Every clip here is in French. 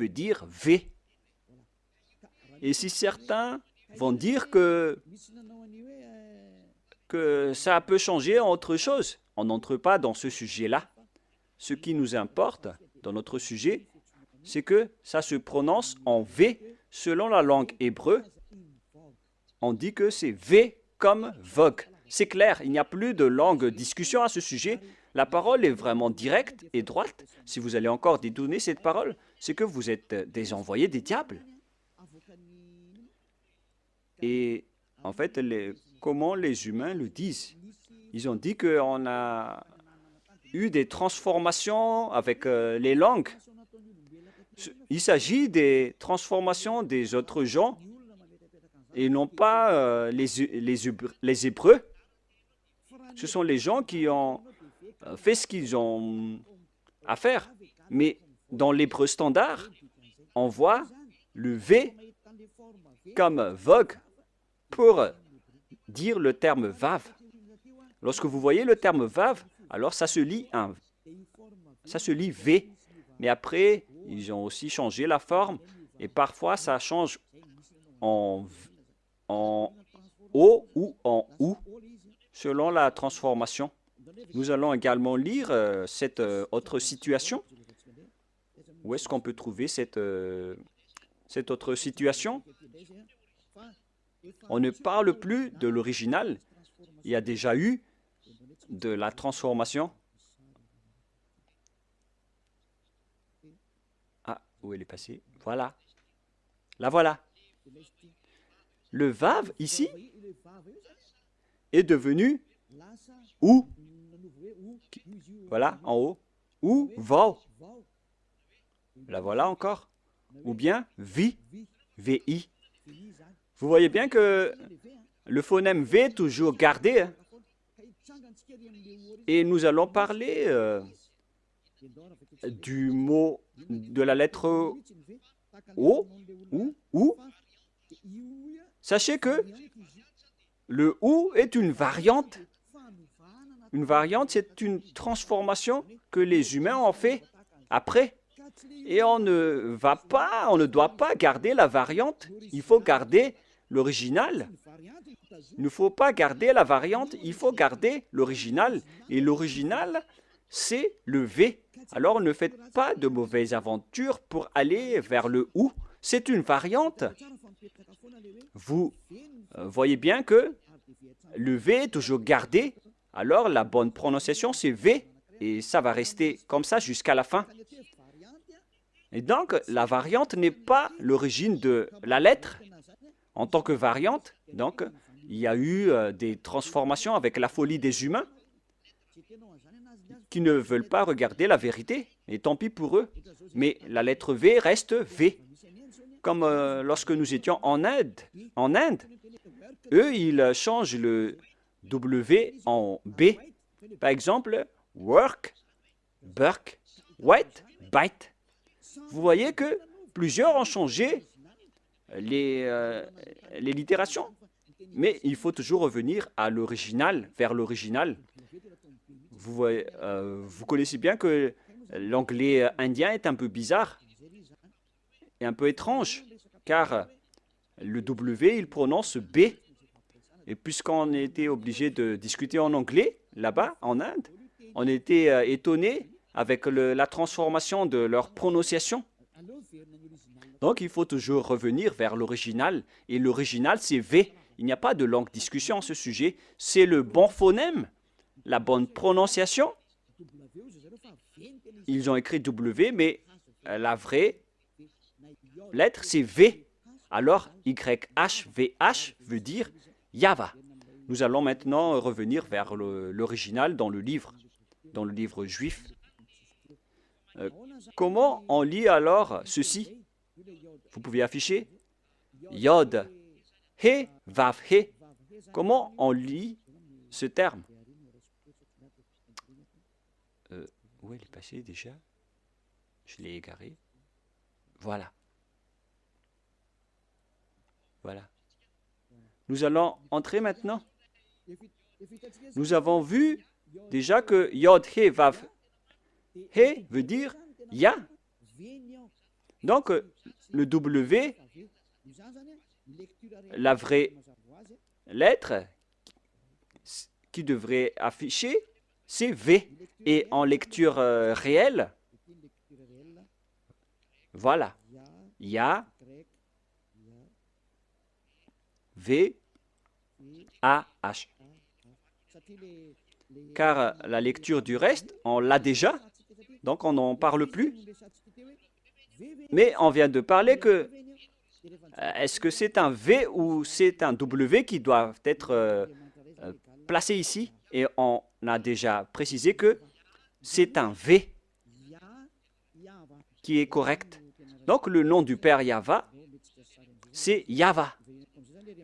veut dire V. Et si certains vont dire que ça peut changer en autre chose, on n'entre pas dans ce sujet-là. Ce qui nous importe dans notre sujet, c'est que ça se prononce en V selon la langue hébreu. On dit que c'est V comme vogue. C'est clair, il n'y a plus de longue discussion à ce sujet. La parole est vraiment directe et droite. Si vous allez encore détourner cette parole, c'est que vous êtes des envoyés des diables. Et en fait, comment les humains le disent? Ils ont dit qu'on a eu des transformations avec les langues. Il s'agit des transformations des autres gens et non pas les Hébreux. Ce sont les gens qui ont fait ce qu'ils ont à faire. Mais dans l'hébreu standard, on voit le V comme vogue pour dire le terme vav. Lorsque vous voyez le terme vav, alors ça se lit V. Mais après, ils ont aussi changé la forme et parfois ça change en O ou en OU selon la transformation. Nous allons également lire cette autre situation. Où est-ce qu'on peut trouver cette autre situation? On ne parle plus de l'original. Il y a déjà eu de la transformation. Ah, où elle est passée? Voilà. La voilà. Le vav, ici, est devenu ou. Voilà, en haut. Ou vau. La voilà encore. Ou bien vi, vi. Vous voyez bien que le phonème V est toujours gardé. Hein? Et nous allons parler du mot, de la lettre O, ou. Sachez que le OU est une variante. Une variante, c'est une transformation que les humains ont fait après. Et on ne doit pas garder la variante. Il faut garder l'original. Il ne faut pas garder la variante, il faut garder l'original. Et l'original, c'est le V. Alors ne faites pas de mauvaises aventures pour aller vers le OU. C'est une variante. Vous voyez bien que le V est toujours gardé. Alors la bonne prononciation, c'est V. Et ça va rester comme ça jusqu'à la fin. Et donc, la variante n'est pas l'origine de la lettre. En tant que variante, donc, il y a eu des transformations avec la folie des humains qui ne veulent pas regarder la vérité. Et tant pis pour eux. Mais la lettre V reste V. Comme lorsque nous étions en Inde, eux, ils changent le W en B. Par exemple, work, burk, wet, bite. Vous voyez que plusieurs ont changé les littérations. Mais il faut toujours revenir à l'original, vers l'original. Vous connaissez bien que l'anglais indien est un peu bizarre et un peu étrange, car le W, il prononce B. Et puisqu'on était obligé de discuter en anglais, là-bas, en Inde, on était étonné avec la transformation de leur prononciation. Donc, il faut toujours revenir vers l'original. Et l'original, c'est V. Il n'y a pas de longue discussion à ce sujet. C'est le bon phonème, la bonne prononciation. Ils ont écrit W, mais la vraie lettre, c'est V. Alors, YHVH veut dire Yava. Nous allons maintenant revenir vers l'original dans le livre juif. Comment on lit alors ceci? Vous pouvez afficher Yod, He, Vav, He. Comment on lit ce terme? Où elle est passée déjà? Je l'ai égaré. Voilà. Voilà. Nous allons entrer maintenant. Nous avons vu déjà que Yod, He, Vav, He veut dire Ya. Donc, le W, la vraie lettre qui devrait afficher, c'est V. Et en lecture réelle, voilà, Ya, V, A, H. Car la lecture du reste, on l'a déjà, donc on n'en parle plus. Mais on vient de parler que est-ce que c'est un V ou c'est un W qui doit être placé ici? Et on a déjà précisé que c'est un V qui est correct. Donc le nom du Père Yahva, c'est Yahva.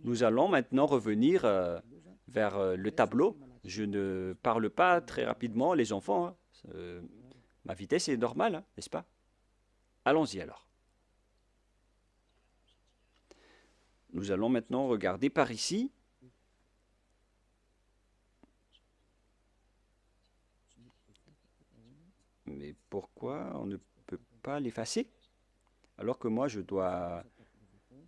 Nous allons maintenant revenir vers le tableau. Je ne parle pas très rapidement, les enfants. Ma vitesse est normale, hein, n'est-ce pas? Allons-y alors. Nous allons maintenant regarder par ici. Mais pourquoi on ne peut pas l'effacer? Alors que moi, je dois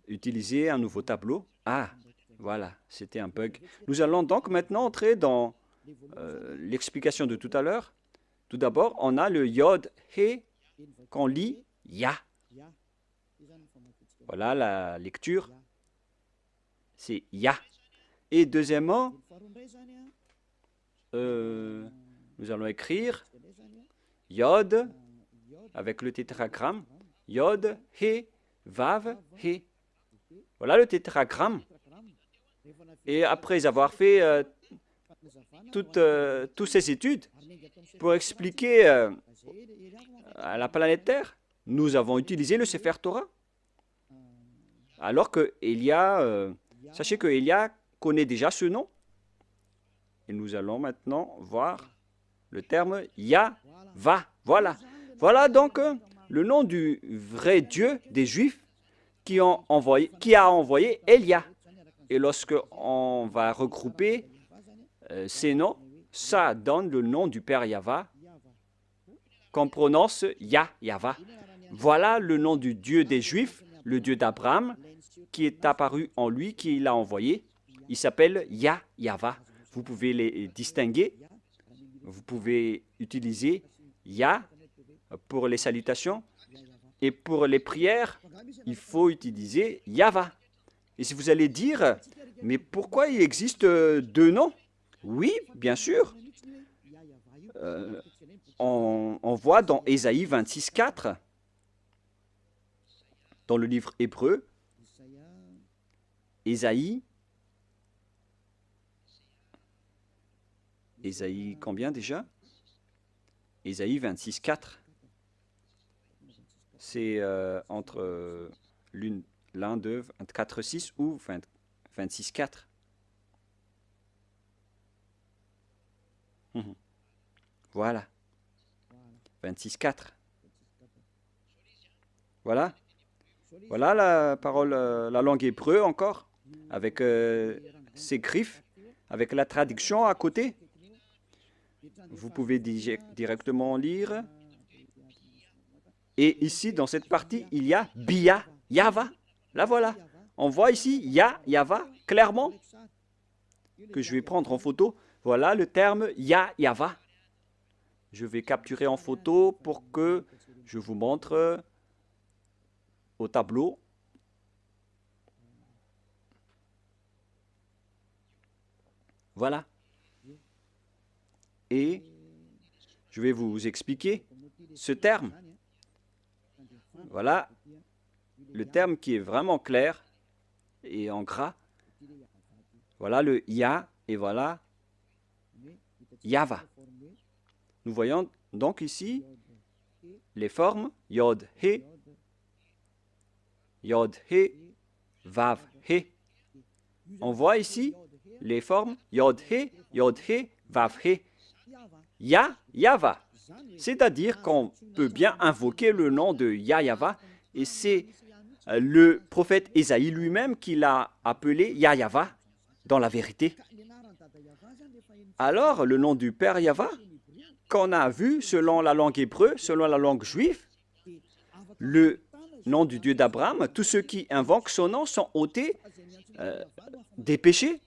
utiliser un nouveau tableau. Ah, voilà, c'était un bug. Nous allons donc maintenant entrer dans l'explication de tout à l'heure. Tout d'abord, on a le Yod, He, qu'on lit Ya. Voilà la lecture. C'est Ya. Et deuxièmement, nous allons écrire Yod avec le tétragramme. Yod, He, Vav, He. Voilà le tétragramme. Et après avoir fait toutes ces études pour expliquer à la planète Terre, nous avons utilisé le Sefer Torah. Alors que Elia, sachez que Elia connaît déjà ce nom. Et nous allons maintenant voir le terme Yahva. Voilà. Voilà donc le nom du vrai Dieu des Juifs qui a envoyé Elia. Et lorsque on va regrouper ces noms, ça donne le nom du Père Yahva qu'on prononce Yahva. Voilà le nom du Dieu des Juifs, le Dieu d'Abraham, qui est apparu en lui, qui l'a envoyé. Il s'appelle Yahva. Vous pouvez les distinguer. Vous pouvez utiliser Ya pour les salutations. Et pour les prières, il faut utiliser Yahva. Et si vous allez dire, mais pourquoi il existe deux noms? Oui, bien sûr. On voit dans Ésaïe 26:4, dans le livre hébreu, Ésaïe combien déjà? Ésaïe 26:4. C'est entre l'un de 24:6 ou 26:4. Voilà. 26:4. Voilà. Voilà la parole, la langue hébreu encore, avec ses griffes, avec la traduction à côté. Vous pouvez directement lire. Et ici, dans cette partie, il y a Bia, Yahva. Là, voilà. On voit ici Yahva, clairement, que je vais prendre en photo. Voilà le terme Yahva. Je vais capturer en photo pour que je vous montre au tableau. Voilà. Et je vais vous expliquer ce terme. Voilà le terme qui est vraiment clair et en gras. Voilà le Ya et voilà Yahva. Nous voyons donc ici les formes Yod, He, Vav, He. On voit ici les formes Yod, He, Vav, He. Yahva. C'est-à-dire qu'on peut bien invoquer le nom de Yahva, et c'est le prophète Ésaïe lui-même qui l'a appelé Yahva dans la vérité. Alors, le nom du Père Yahva, qu'on a vu selon la langue hébreu, selon la langue juive, le nom du Dieu d'Abraham, tous ceux qui invoquent son nom sont ôtés des péchés,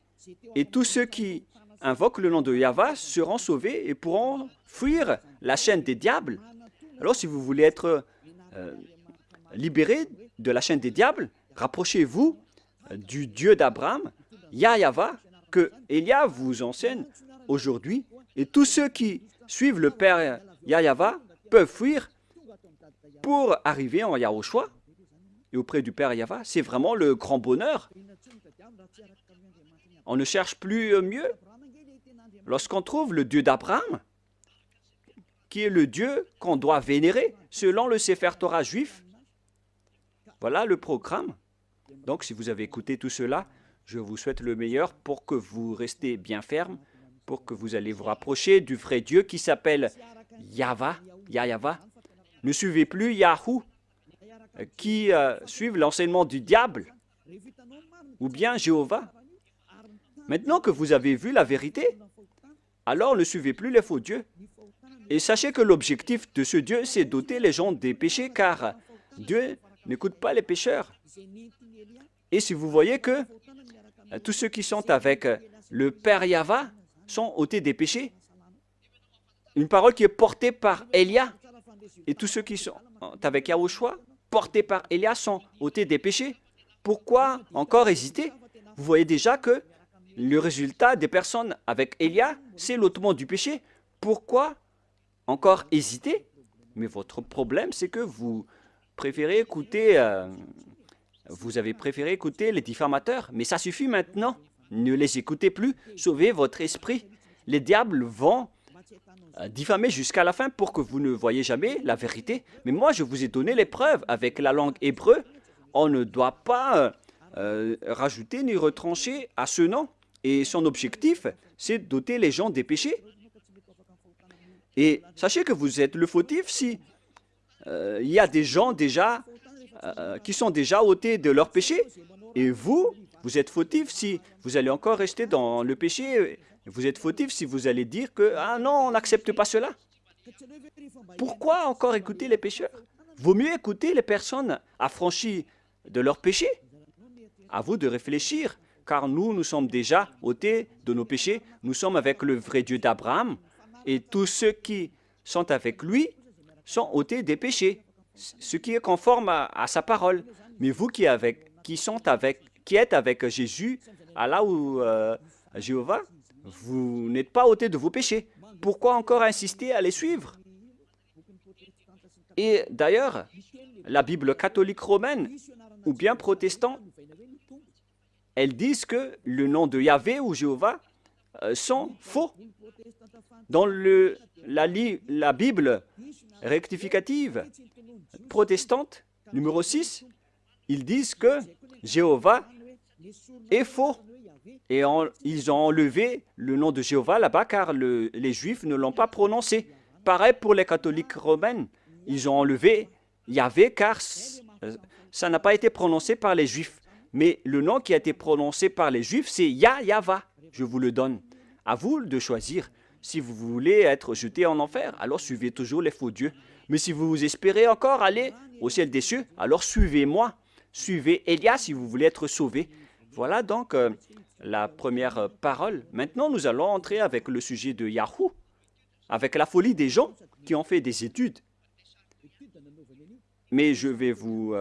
et tous ceux qui invoquent le nom de Yahva seront sauvés et pourront fuir la chaîne des diables. Alors, si vous voulez être libéré de la chaîne des diables, rapprochez-vous du Dieu d'Abraham, Yahva, que Élia vous enseigne aujourd'hui. Et tous ceux qui suivent le Père Yahva peuvent fuir pour arriver en Yahushua et auprès du Père Yahva. C'est vraiment le grand bonheur. On ne cherche plus mieux. Lorsqu'on trouve le Dieu d'Abraham, qui est le Dieu qu'on doit vénérer selon le Sefer Torah juif, voilà le programme. Donc, si vous avez écouté tout cela, je vous souhaite le meilleur pour que vous restez bien ferme, pour que vous allez vous rapprocher du vrai Dieu qui s'appelle Yahva. Ne suivez plus Yahou, qui suivent l'enseignement du diable, ou bien Jéhovah. Maintenant que vous avez vu la vérité, alors ne suivez plus les faux dieux. Et sachez que l'objectif de ce Dieu, c'est d'ôter les gens des péchés, car Dieu n'écoute pas les pécheurs. Et si vous voyez que tous ceux qui sont avec le Père Yahva sont ôtés des péchés, une parole qui est portée par Élia, et tous ceux qui sont avec Yahushua, portés par Élia, sont ôtés des péchés. Pourquoi encore hésiter? Vous voyez déjà que le résultat des personnes avec Élia, c'est l'ôtement du péché. Pourquoi encore hésiter? Mais votre problème, c'est que vous préférez écouter, vous avez préféré écouter les diffamateurs. Mais ça suffit maintenant. Ne les écoutez plus. Sauvez votre esprit. Les diables vont diffamer jusqu'à la fin pour que vous ne voyez jamais la vérité. Mais moi, je vous ai donné les preuves avec la langue hébreu. On ne doit pas rajouter ni retrancher à ce nom. Et son objectif, c'est d'ôter les gens des péchés. Et sachez que vous êtes le fautif si il y a des gens déjà qui sont déjà ôtés de leurs péchés. Et vous êtes fautif si vous allez encore rester dans le péché. Vous êtes fautif si vous allez dire que « Ah non, on n'accepte pas cela ». Pourquoi encore écouter les pécheurs? Vaut mieux écouter les personnes affranchies de leurs péchés. À vous de réfléchir, car nous sommes déjà ôtés de nos péchés. Nous sommes avec le vrai Dieu d'Abraham. Et tous ceux qui sont avec lui sont ôtés des péchés, ce qui est conforme à sa parole. Mais vous qui êtes avec Jésus, Allah ou Jéhovah, vous n'êtes pas ôtés de vos péchés. Pourquoi encore insister à les suivre? Et d'ailleurs, la Bible catholique romaine ou bien protestante, elles disent que le nom de Yahvé ou Jéhovah sont faux. Dans la Bible rectificative protestante, numéro 6, ils disent que Jéhovah est faux. Et ils ont enlevé le nom de Jéhovah là-bas car les Juifs ne l'ont pas prononcé. Pareil pour les catholiques romaines. Ils ont enlevé Yahvé car ça n'a pas été prononcé par les Juifs. Mais le nom qui a été prononcé par les Juifs, c'est Yahva. Je vous le donne. À vous de choisir. Si vous voulez être jeté en enfer, alors suivez toujours les faux dieux. Mais si vous espérez encore aller au ciel des cieux, alors suivez-moi. Suivez Élia si vous voulez être sauvé. Voilà donc la première parole. Maintenant, nous allons entrer avec le sujet de Yahou, avec la folie des gens qui ont fait des études. Mais je vais vous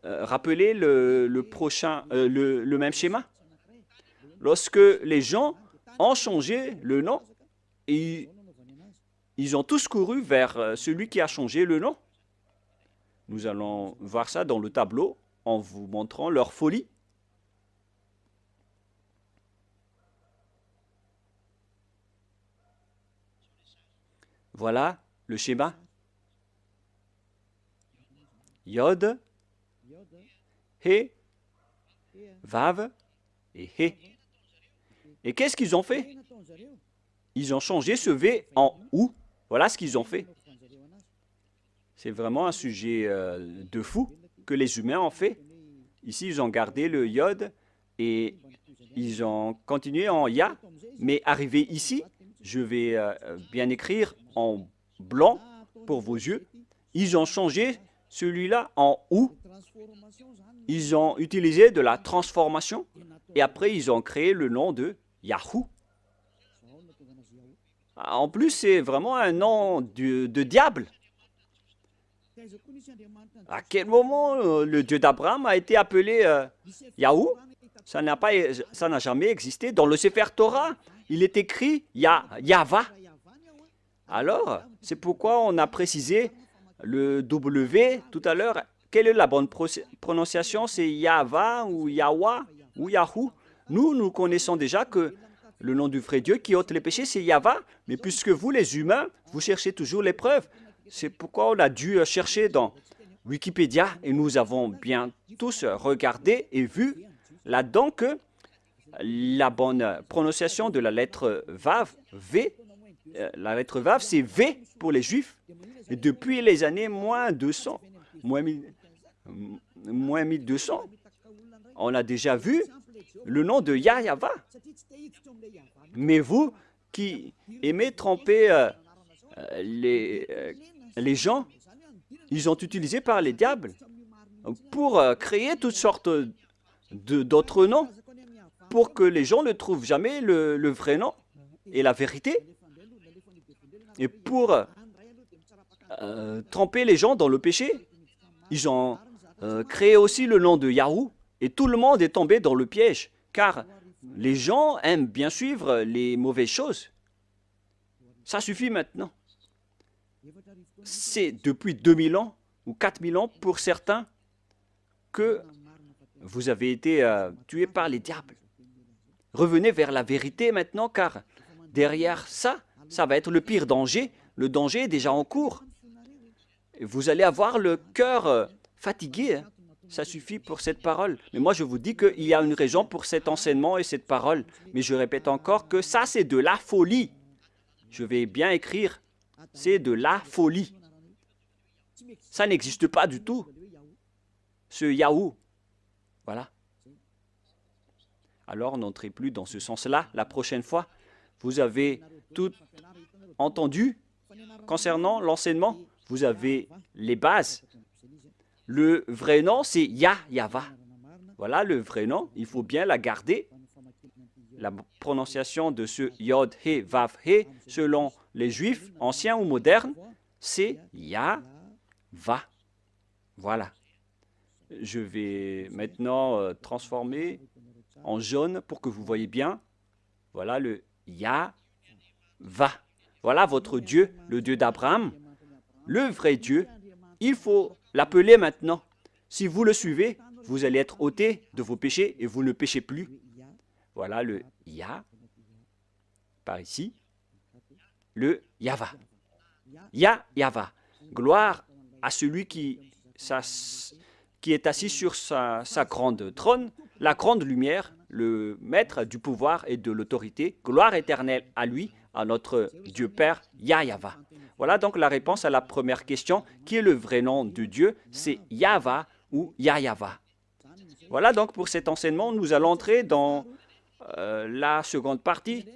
rappeler le même schéma. Lorsque les gens ont changé le nom, et ils ont tous couru vers celui qui a changé le nom. Nous allons voir ça dans le tableau en vous montrant leur folie. Voilà le schéma. Yod, He, Vav et He. Et qu'est-ce qu'ils ont fait? Ils ont changé ce V en OU. Voilà ce qu'ils ont fait. C'est vraiment un sujet de fou que les humains ont fait. Ici, ils ont gardé le Yod et ils ont continué en Ya. Mais arrivé ici, je vais bien écrire en blanc pour vos yeux. Ils ont changé celui-là en ou, ils ont utilisé de la transformation et après ils ont créé le nom de Yahoo. En plus, c'est vraiment un nom de diable. À quel moment le Dieu d'Abraham a été appelé Yahoo? Ça n'a jamais existé. Dans le Sefer Torah, il est écrit Yahva. Alors, c'est pourquoi on a précisé le W tout à l'heure. Quelle est la bonne prononciation? C'est Yahva ou Yahwa ou Yahoo? Nous connaissons déjà que le nom du vrai Dieu qui ôte les péchés, c'est Yahva. Mais puisque vous, les humains, vous cherchez toujours les preuves, c'est pourquoi on a dû chercher dans Wikipédia et nous avons bien tous regardé et vu là-dedans que la bonne prononciation de la lettre Vav, V, la lettre Vav, c'est V pour les Juifs. Et depuis les années moins 200, moins 1200, on a déjà vu le nom de Yahva. Mais vous qui aimez tromper les gens, ils ont utilisé par les diables pour créer toutes sortes d'autres noms pour que les gens ne trouvent jamais le vrai nom et la vérité et pour tremper les gens dans le péché. Ils ont créé aussi le nom de Yahoo et tout le monde est tombé dans le piège car les gens aiment bien suivre les mauvaises choses. Ça suffit maintenant. C'est depuis 2000 ans ou 4000 ans pour certains que vous avez été tués par les diables. Revenez vers la vérité maintenant car derrière ça, ça va être le pire danger. Le danger est déjà en cours. Vous allez avoir le cœur fatigué. Ça suffit pour cette parole. Mais moi, je vous dis qu'il y a une raison pour cet enseignement et cette parole. Mais je répète encore que ça, c'est de la folie. Je vais bien écrire. C'est de la folie. Ça n'existe pas du tout. Ce Yahoo. Voilà. Alors, n'entrez plus dans ce sens-là la prochaine fois. Vous avez tout entendu concernant l'enseignement. Vous avez les bases. Le vrai nom, c'est Yahva. Voilà le vrai nom. Il faut bien la garder. La prononciation de ce Yod, He, Vav, He, selon les Juifs, anciens ou modernes, c'est Yahva. Voilà. Je vais maintenant transformer en jaune pour que vous voyez bien. Voilà le Yahva. Voilà votre Dieu, le Dieu d'Abraham, le vrai Dieu. Il faut l'appeler maintenant. Si vous le suivez, vous allez être ôté de vos péchés et vous ne péchez plus. Voilà le Yah, par ici, le Yahva. Yahva. Gloire à celui qui est assis sur sa grande trône, la grande lumière, le maître du pouvoir et de l'autorité. Gloire éternelle à lui, à notre Dieu Père, Yahva. Voilà donc la réponse à la première question. Qui est le vrai nom de Dieu? C'est Yahva ou Yahva. Voilà donc pour cet enseignement, nous allons entrer dans la seconde partie.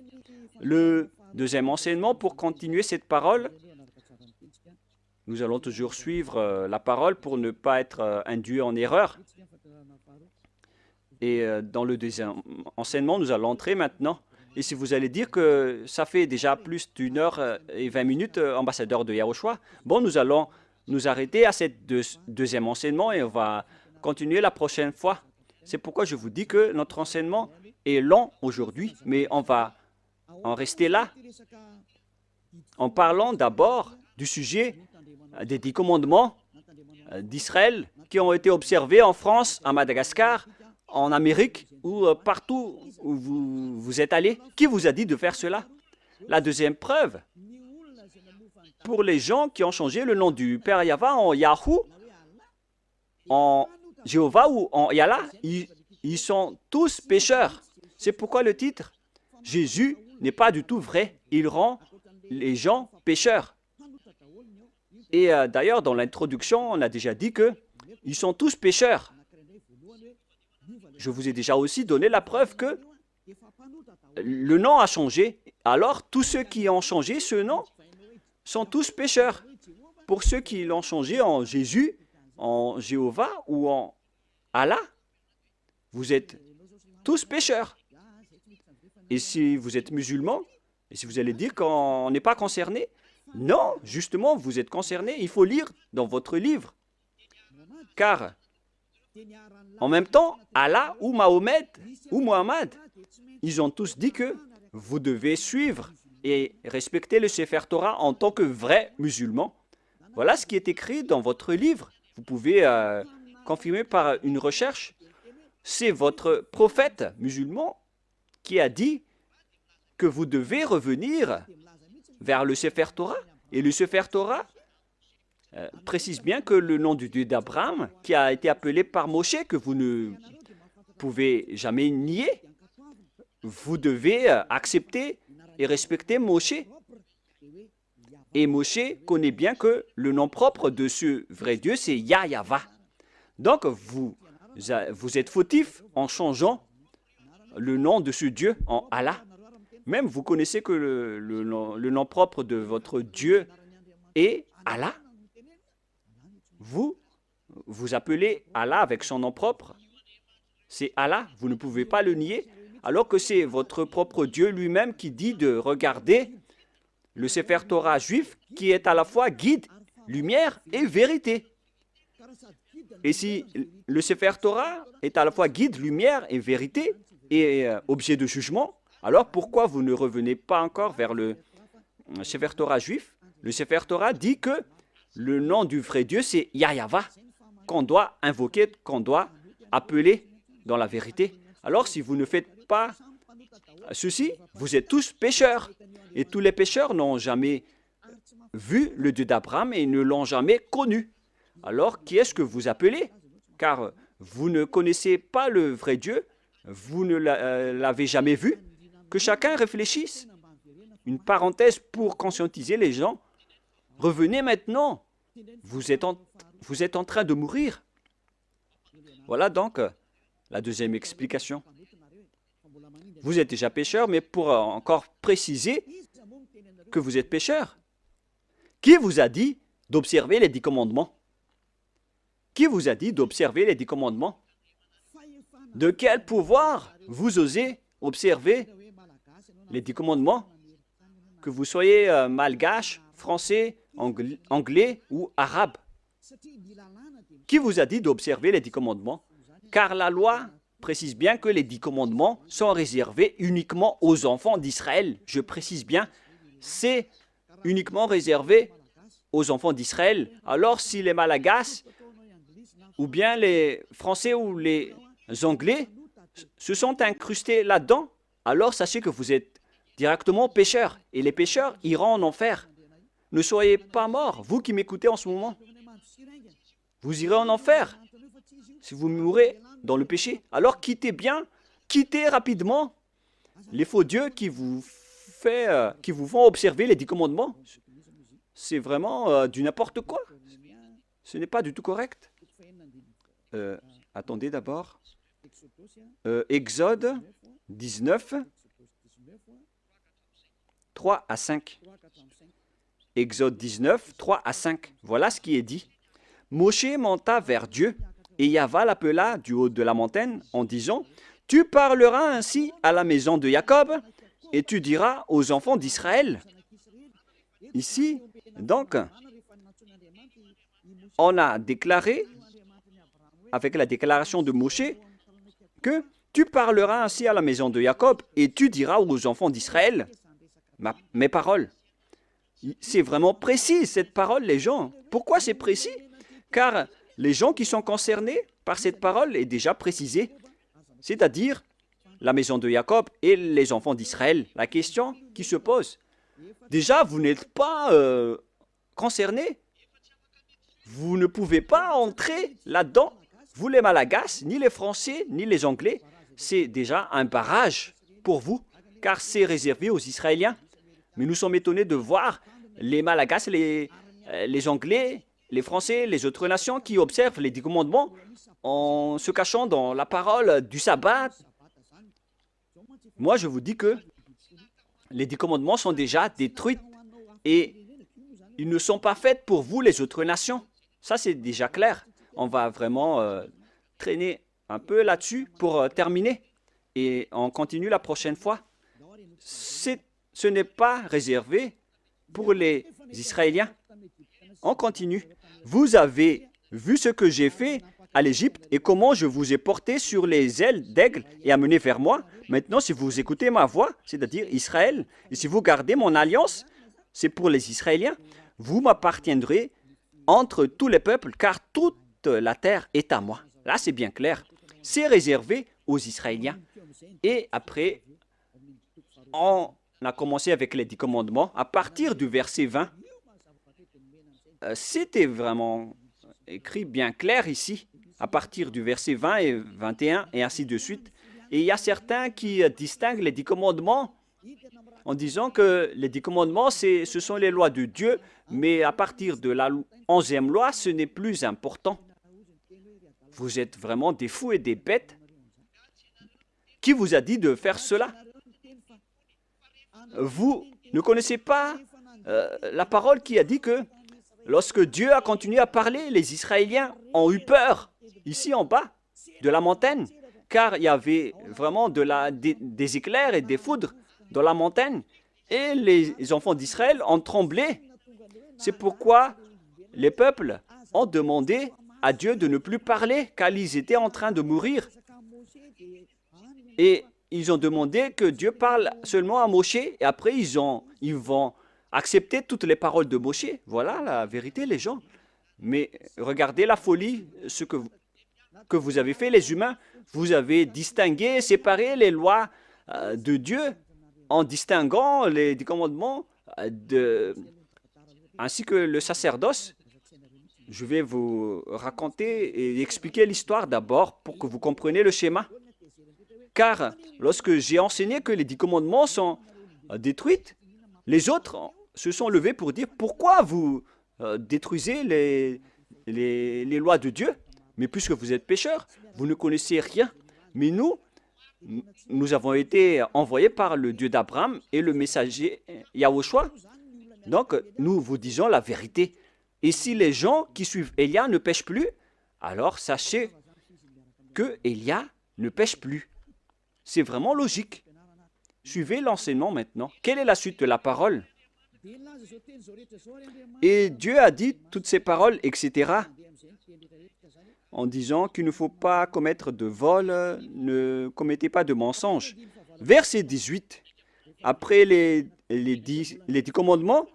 Le deuxième enseignement, pour continuer cette parole, nous allons toujours suivre la parole pour ne pas être induits en erreur. Et dans le deuxième enseignement, nous allons entrer maintenant. Et si vous allez dire que ça fait déjà plus d'1h20, ambassadeur de Yahushua, bon, nous allons nous arrêter à cette deuxième enseignement et on va continuer la prochaine fois. C'est pourquoi je vous dis que notre enseignement est long aujourd'hui, mais on va en rester là en parlant d'abord du sujet des 10 commandements d'Israël qui ont été observés en France, à Madagascar, en Amérique ou partout où vous êtes allé. Qui vous a dit de faire cela? La deuxième preuve, pour les gens qui ont changé le nom du Père Yahva en Yahoo, en Jéhovah ou en Yallah, ils sont tous pécheurs. C'est pourquoi le titre, Jésus n'est pas du tout vrai. Il rend les gens pécheurs. Et d'ailleurs, dans l'introduction, on a déjà dit qu'ils sont tous pécheurs. Je vous ai déjà aussi donné la preuve que le nom a changé. Alors, tous ceux qui ont changé ce nom sont tous pécheurs. Pour ceux qui l'ont changé en Jésus, en Jéhovah ou en Allah, vous êtes tous pécheurs. Et si vous êtes musulman, et si vous allez dire qu'on n'est pas concerné, non, justement, vous êtes concerné. Il faut lire dans votre livre. Car, en même temps, Allah ou Mahomet ou Mohammed, ils ont tous dit que vous devez suivre et respecter le Sefer Torah en tant que vrai musulman. Voilà ce qui est écrit dans votre livre. Vous pouvez confirmer par une recherche. C'est votre prophète musulman qui a dit que vous devez revenir vers le Sefer Torah. Et le Sefer Torah précise bien que le nom du Dieu d'Abraham, qui a été appelé par Moshe, que vous ne pouvez jamais nier, vous devez accepter et respecter Moshe. Et Moshe connaît bien que le nom propre de ce vrai Dieu, c'est Yahweh. Donc, vous êtes fautif en changeant le nom de ce Dieu en Allah. Même vous connaissez que le nom propre de votre Dieu est Allah. Vous appelez Allah avec son nom propre. C'est Allah, vous ne pouvez pas le nier, alors que c'est votre propre Dieu lui-même qui dit de regarder le Sefer Torah juif qui est à la fois guide, lumière et vérité. Et si le Sefer Torah est à la fois guide, lumière et vérité et objet de jugement, alors pourquoi vous ne revenez pas encore vers le Sefer Torah juif? Le Sefer Torah dit que le nom du vrai Dieu, c'est Yahweh, qu'on doit invoquer, qu'on doit appeler dans la vérité. Alors si vous ne faites pas ceci, vous êtes tous pécheurs. Et tous les pécheurs n'ont jamais vu le Dieu d'Abraham et ne l'ont jamais connu. Alors qui est-ce que vous appelez? Car vous ne connaissez pas le vrai Dieu, vous ne l'avez jamais vu. Que chacun réfléchisse. Une parenthèse pour conscientiser les gens. Revenez maintenant. Vous êtes en train de mourir. Voilà donc la deuxième explication. Vous êtes déjà pécheur, mais pour encore préciser que vous êtes pécheur, qui vous a dit d'observer les 10 commandements? Qui vous a dit d'observer les 10 commandements? De quel pouvoir vous osez observer les 10 commandements? Que vous soyez malgache, français, anglais ou arabe. Qui vous a dit d'observer les 10 commandements? Car la loi précise bien que les 10 commandements sont réservés uniquement aux enfants d'Israël. Je précise bien, c'est uniquement réservé aux enfants d'Israël. Alors si les Malagasy, ou bien les Français ou les Anglais se sont incrustés là-dedans, alors sachez que vous êtes directement pécheurs. Et les pécheurs iront en enfer. Ne soyez pas morts, vous qui m'écoutez en ce moment. Vous irez en enfer si vous mourrez dans le péché. Alors quittez rapidement les faux dieux qui vous font observer les 10 commandements. C'est vraiment du n'importe quoi. Ce n'est pas du tout correct. Attendez d'abord. Exode 19, 3 à 5. Exode 19, 3 à 5. Voilà ce qui est dit. Moshe monta vers Dieu, et Yahweh l'appela du haut de la montagne en disant, « Tu parleras ainsi à la maison de Jacob, et tu diras aux enfants d'Israël. » Ici, donc, on a déclaré, avec la déclaration de Moshe, que tu parleras ainsi à la maison de Jacob, et tu diras aux enfants d'Israël mes paroles. C'est vraiment précis, cette parole, les gens. Pourquoi c'est précis? Car les gens qui sont concernés par cette parole est déjà précisée, c'est-à-dire la maison de Jacob et les enfants d'Israël. La question qui se pose, déjà, vous n'êtes pas concernés. Vous ne pouvez pas entrer là-dedans. Vous, les Malagasy, ni les Français, ni les Anglais, c'est déjà un barrage pour vous, car c'est réservé aux Israéliens. Mais nous sommes étonnés de voir les Malagasy, les Anglais, les Français, les autres nations qui observent les 10 commandements en se cachant dans la parole du sabbat. Moi, je vous dis que les 10 commandements sont déjà détruits et ils ne sont pas faits pour vous, les autres nations. Ça, c'est déjà clair. on va vraiment traîner un peu là-dessus pour terminer. Et on continue la prochaine fois. Ce n'est pas réservé pour les Israéliens. On continue. Vous avez vu ce que j'ai fait à l'Égypte et comment je vous ai porté sur les ailes d'aigle et amené vers moi. Maintenant, si vous écoutez ma voix, c'est-à-dire Israël, et si vous gardez mon alliance, c'est pour les Israéliens, vous m'appartiendrez entre tous les peuples, car toute la terre est à moi. Là, c'est bien clair. C'est réservé aux Israéliens. Et après, on a commencé avec les 10 commandements. À partir du verset 20, c'était vraiment écrit bien clair ici, à partir du verset 20 et 21, et ainsi de suite. Et il y a certains qui distinguent les 10 commandements en disant que les 10 commandements, ce sont les lois de Dieu, mais à partir de la 11e loi, ce n'est plus important. Vous êtes vraiment des fous et des bêtes. Qui vous a dit de faire cela? Vous ne connaissez pas la parole qui a dit que lorsque Dieu a continué à parler, les Israéliens ont eu peur, ici en bas, de la montagne, car il y avait vraiment des éclairs et des foudres dans la montagne, et les enfants d'Israël ont tremblé. C'est pourquoi les peuples ont demandé à Dieu de ne plus parler, car ils étaient en train de mourir. Et ils ont demandé que Dieu parle seulement à Moshe, et après ils vont accepter toutes les paroles de Moshe. Voilà la vérité, les gens. Mais regardez la folie, ce que vous avez fait, les humains. Vous avez distingué, séparé les lois de Dieu en distinguant les 10 commandements ainsi que le sacerdoce. Je vais vous raconter et expliquer l'histoire d'abord pour que vous compreniez le schéma. Car lorsque j'ai enseigné que les 10 commandements sont détruits, les autres se sont levés pour dire pourquoi vous détruisez les lois de Dieu. Mais puisque vous êtes pécheurs, vous ne connaissez rien. Mais nous avons été envoyés par le Dieu d'Abraham et le messager Yahushua. Donc, nous vous disons la vérité. Et si les gens qui suivent Élia ne pêchent plus, alors sachez que Élia ne pêche plus. C'est vraiment logique. Suivez l'enseignement maintenant. Quelle est la suite de la parole? Et Dieu a dit toutes ces paroles, etc., en disant qu'il ne faut pas commettre de vol, ne commettez pas de mensonge. Verset 18, après les 10 commandements,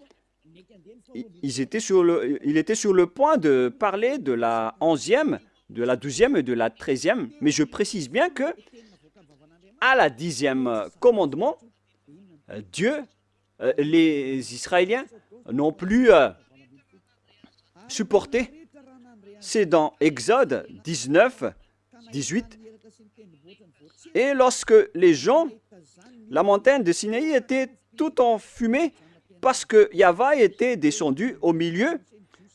il était sur le point de parler de la 11e, de la 12e et de la 13e, mais je précise bien que à la 10e commandement, les Israéliens n'ont plus supporté. C'est dans Exode 19, 18. Et lorsque les gens, la montagne de Sinaï était tout en fumée parce que Yahva était descendu au milieu,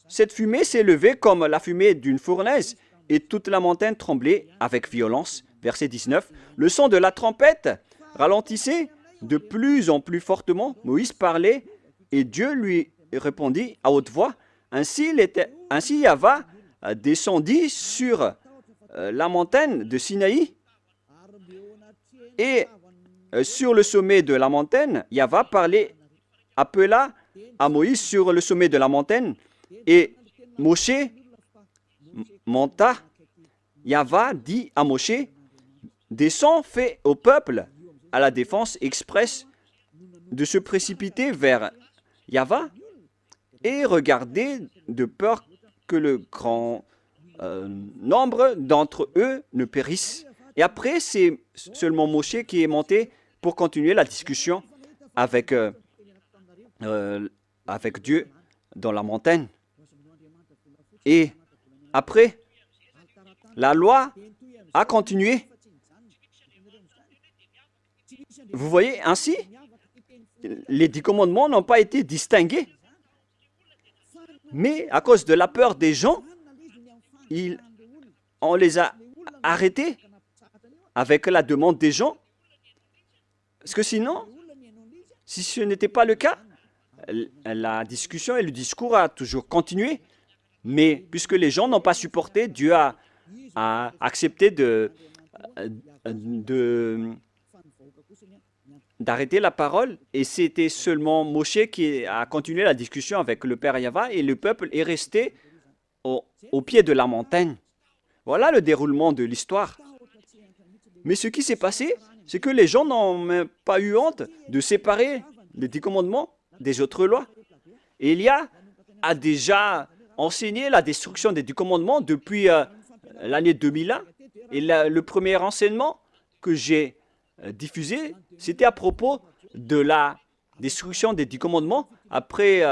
cette fumée s'est levée comme la fumée d'une fournaise et toute la montagne tremblait avec violence. Verset 19. Le son de la trompette ralentissait de plus en plus fortement. Moïse parlait et Dieu lui répondit à haute voix. Ainsi Yahva descendit sur la montagne de Sinaï et sur le sommet de la montagne, Yahva appela à Moïse sur le sommet de la montagne et Moshe monta. Yahva dit à Moshe, descends, fais au peuple à la défense expresse de se précipiter vers Yahva et regardez de peur que le grand nombre d'entre eux ne périssent. Et après, c'est seulement Moshe qui est monté pour continuer la discussion avec Dieu dans la montagne. Et après, la loi a continué. Vous voyez, ainsi, les 10 commandements n'ont pas été distingués. Mais à cause de la peur des gens, on les a arrêtés avec la demande des gens. Parce que sinon, si ce n'était pas le cas, la discussion et le discours a toujours continué. Mais puisque les gens n'ont pas supporté, Dieu a accepté d'arrêter la parole. Et c'était seulement Moshe qui a continué la discussion avec le Père Yahva et le peuple est resté au pied de la montagne. Voilà le déroulement de l'histoire. Mais ce qui s'est passé, c'est que les gens n'ont même pas eu honte de séparer les 10 commandements des autres lois. Et Élia a déjà enseigné la destruction des 10 commandements depuis l'année 2001. Et le premier enseignement que j'ai diffusé, c'était à propos de la destruction des 10 commandements. Après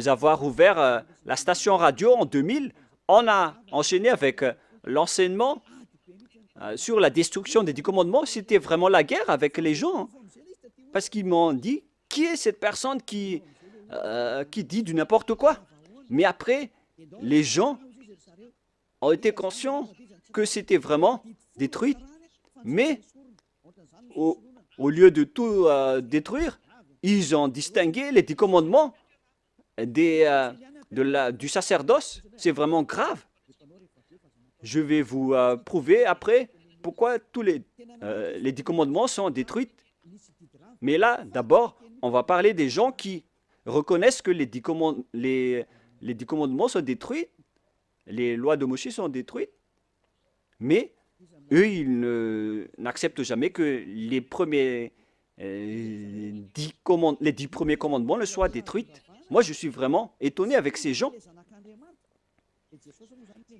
avoir ouvert la station radio en 2000, on a enchaîné avec l'enseignement sur la destruction des 10 commandements. C'était vraiment la guerre avec les gens. Hein, parce qu'ils m'ont dit, qui est cette personne qui dit du n'importe quoi? Mais après, les gens ont été conscients que c'était vraiment détruit. Mais au lieu de tout détruire, ils ont distingué les 10 commandements du sacerdoce. C'est vraiment grave. Je vais vous prouver après pourquoi tous les 10 commandements sont détruits. Mais là, d'abord, on va parler des gens qui reconnaissent que les 10 commandements sont détruits, les lois de Moïse sont détruites, mais eux, ils n'acceptent jamais que les 10 premiers commandements ne soient détruits. Moi, je suis vraiment étonné avec ces gens.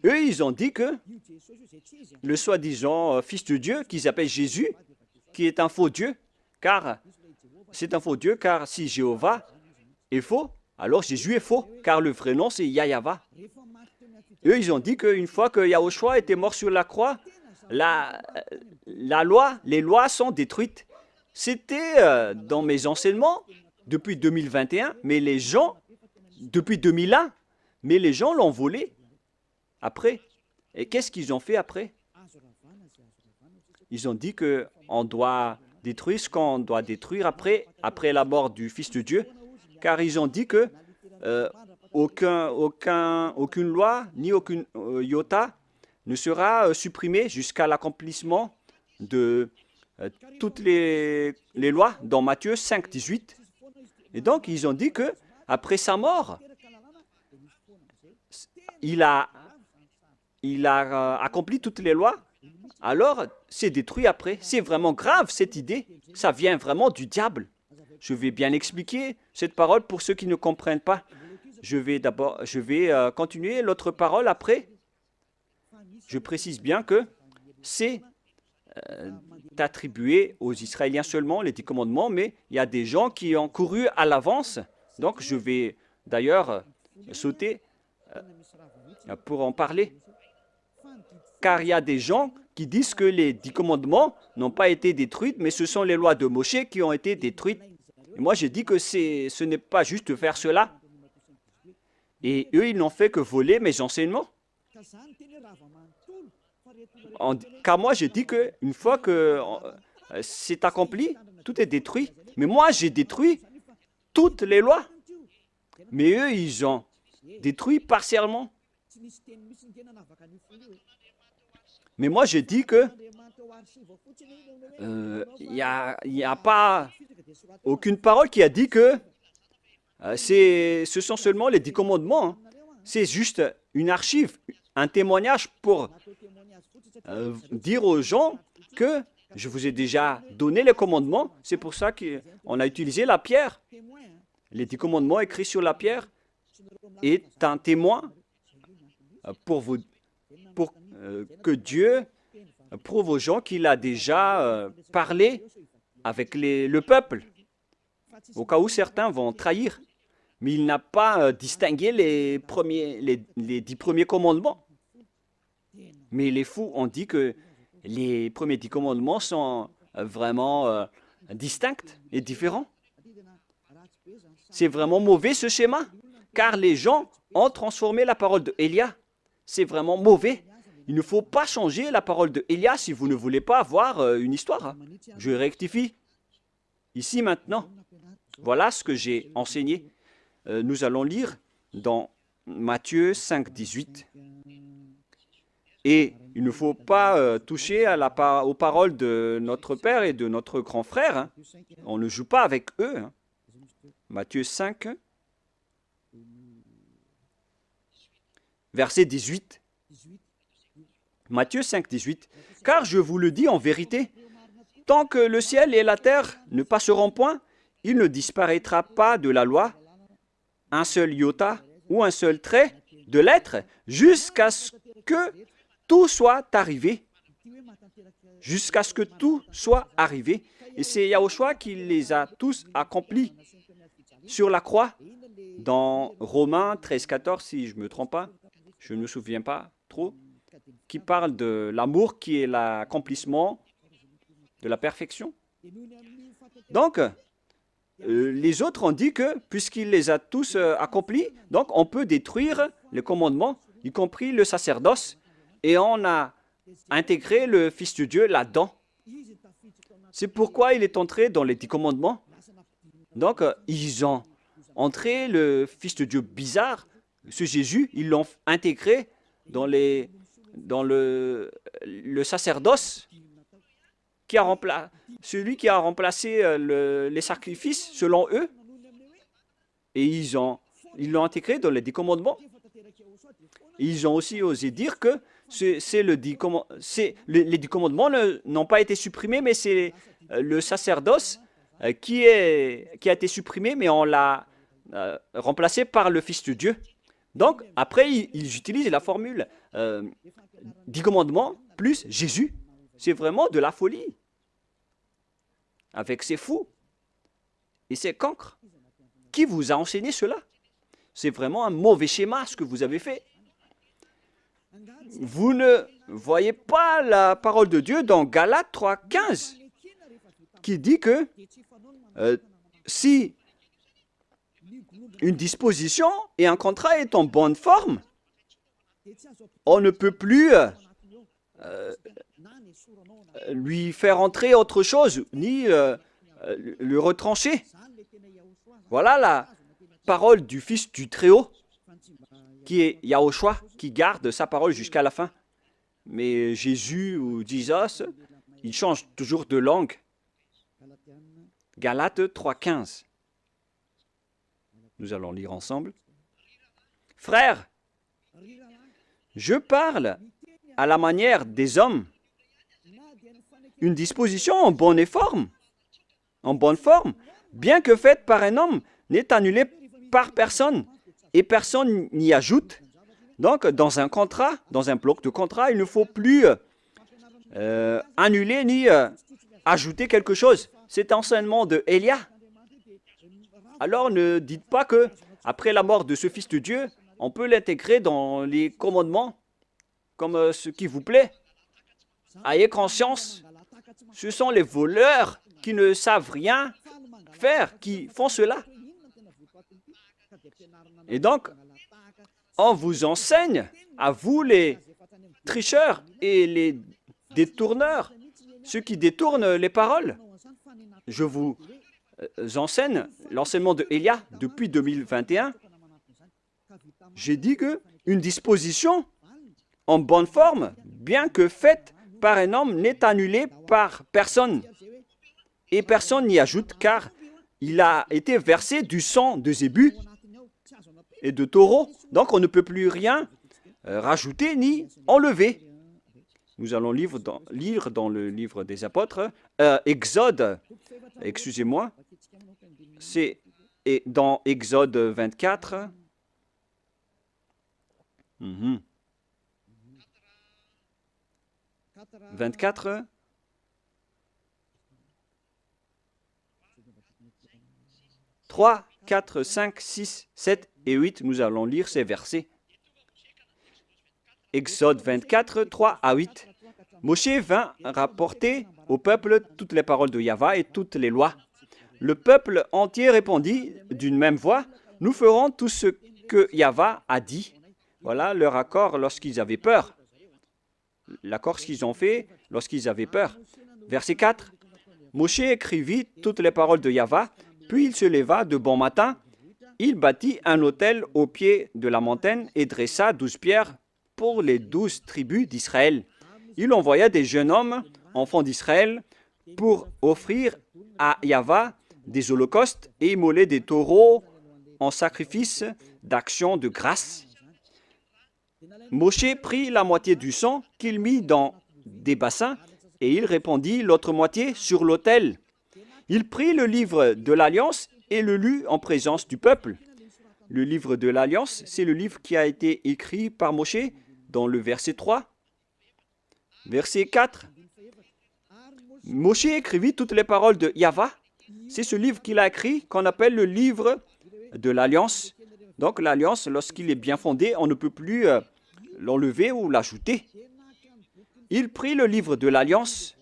Eux, ils ont dit que le soi-disant fils de Dieu, qu'ils appellent Jésus, qui est un faux Dieu, car c'est un faux Dieu, car si Jéhovah est faux, alors Jésus est faux, car le vrai nom c'est Yahva. Eux, ils ont dit qu'une fois que Yahushua était mort sur la croix, les lois sont détruites. C'était dans mes enseignements depuis 2021, mais les gens, depuis 2001, mais les gens l'ont volé après. Et qu'est-ce qu'ils ont fait après? Ils ont dit qu'on doit détruire ce qu'on doit détruire après la mort du Fils de Dieu, car ils ont dit que aucune loi ni aucune iota ne sera supprimée jusqu'à l'accomplissement de toutes les lois dans Matthieu 5, 18. Et donc, ils ont dit que après sa mort, il a accompli toutes les lois, alors c'est détruit après. C'est vraiment grave cette idée. Ça vient vraiment du diable. Je vais bien expliquer cette parole pour ceux qui ne comprennent pas. Je vais continuer l'autre parole après. Je précise bien que c'est attribué aux Israéliens seulement, les 10 commandements, mais il y a des gens qui ont couru à l'avance. Donc je vais d'ailleurs sauter pour en parler. Car il y a des gens qui disent que les 10 commandements n'ont pas été détruits, mais ce sont les lois de Moshe qui ont été détruites. Et moi, j'ai dit que ce n'est pas juste de faire cela. Et eux, ils n'ont fait que voler mes enseignements. Car moi, j'ai dit qu'une fois que c'est accompli, tout est détruit. Mais moi, j'ai détruit toutes les lois. Mais eux, ils ont détruit partiellement. Mais moi, je dis que il n'y a pas aucune parole qui a dit que ce sont seulement les 10 commandements. Hein. C'est juste une archive, un témoignage pour dire aux gens que je vous ai déjà donné les commandements. C'est pour ça qu'on a utilisé la pierre. Les 10 commandements écrits sur la pierre est un témoin pour que Dieu prouve aux gens qu'il a déjà parlé avec le peuple, au cas où certains vont trahir. Mais il n'a pas distingué les 10 premiers commandements. Mais les fous ont dit que les premiers 10 commandements sont vraiment distincts et différents. C'est vraiment mauvais ce schéma, car les gens ont transformé la parole de Élia. C'est vraiment mauvais. Il ne faut pas changer la parole de Élia si vous ne voulez pas avoir une histoire. Je rectifie. Ici maintenant, voilà ce que j'ai enseigné. Nous allons lire dans Matthieu 5, 18. Et il ne faut pas toucher aux paroles de notre père et de notre grand frère. Hein. On ne joue pas avec eux. Hein. Matthieu 5, verset 18. Matthieu 5, 18. Car je vous le dis en vérité, tant que le ciel et la terre ne passeront point, il ne disparaîtra pas de la loi un seul iota ou un seul trait de lettre jusqu'à ce que tout soit arrivé. Jusqu'à ce que tout soit arrivé. Et c'est Yahushua qui les a tous accomplis sur la croix. Dans Romains 13, 14, si je ne me trompe pas, je ne me souviens pas trop, qui parle de l'amour qui est l'accomplissement de la perfection. Donc, les autres ont dit que, puisqu'il les a tous accomplis, donc on peut détruire les commandements, y compris le sacerdoce, et on a intégré le Fils de Dieu là-dedans. C'est pourquoi il est entré dans les 10 commandements. Donc, ils ont entré le Fils de Dieu bizarre, ce Jésus, ils l'ont intégré dans le sacerdoce, celui qui a remplacé les sacrifices selon eux, et ils l'ont intégré dans les 10 commandements. Ils ont aussi osé dire que les 10 commandements n'ont pas été supprimés, mais c'est le sacerdoce qui a été supprimé, mais on l'a remplacé par le Fils de Dieu. Donc, après, ils utilisent la formule 10 commandements plus Jésus. C'est vraiment de la folie. Avec ces fous et ces cancres. Qui vous a enseigné cela? C'est vraiment un mauvais schéma ce que vous avez fait. Vous ne voyez pas la parole de Dieu dans Galates 3, 15 qui dit que si une disposition et un contrat est en bonne forme, on ne peut plus lui faire entrer autre chose, ni le retrancher. Voilà la parole du Fils du Très-Haut, qui est Yahushua, qui garde sa parole jusqu'à la fin. Mais Jésus ou Jesus, il change toujours de langue. Galates 3,15. Nous allons lire ensemble. Frères, je parle à la manière des hommes. Une disposition en bonne forme, bien que faite par un homme, n'est annulée par personne et personne n'y ajoute. Donc, dans un contrat, dans un bloc de contrat, il ne faut plus annuler ni ajouter quelque chose. C'est l'enseignement de Élia. Alors, ne dites pas que après la mort de ce Fils de Dieu, on peut l'intégrer dans les commandements comme ce qui vous plaît. Ayez conscience, ce sont les voleurs qui ne savent rien faire, qui font cela. Et donc, on vous enseigne, à vous les tricheurs et les détourneurs, ceux qui détournent les paroles. Je vous enseigne l'enseignement de Élia depuis 2021. J'ai dit qu'une disposition en bonne forme, bien que faite par un homme, n'est annulée par personne. Et personne n'y ajoute, car il a été versé du sang de zébu et de taureau. Donc on ne peut plus rien rajouter ni enlever. Nous allons lire dans le livre des apôtres, Exode, excusez-moi, c'est dans Exode 24. 24. « 3, 4, 5, 6, 7 et 8, nous allons lire ces versets. Exode 24, 3 à 8. Moshe vint rapporter au peuple toutes les paroles de Yahva et toutes les lois. Le peuple entier répondit d'une même voix, « Nous ferons tout ce que Yahva a dit. » Voilà leur accord lorsqu'ils avaient peur. L'accord qu'ils ont fait lorsqu'ils avaient peur. Verset 4. Moshe écrivit toutes les paroles de Yahva, puis il se leva de bon matin il bâtit un autel au pied de la montagne et dressa 12 pierres pour les 12 tribus d'Israël. Il envoya des jeunes hommes, enfants d'Israël, pour offrir à Yahvé des holocaustes et immoler des taureaux en sacrifice d'action de grâce. Moshe prit la moitié du sang qu'il mit dans des bassins et il répandit l'autre moitié sur l'autel. Il prit le livre de l'Alliance et le lut en présence du peuple. Le livre de l'Alliance, c'est le livre qui a été écrit par Moshe dans le verset 3. Verset 4. Moshe écrivit toutes les paroles de Yahvé. C'est ce livre qu'il a écrit qu'on appelle le livre de l'Alliance. Donc l'Alliance, lorsqu'il est bien fondé, on ne peut plus l'enlever ou l'ajouter. Il prit le livre de l'Alliance.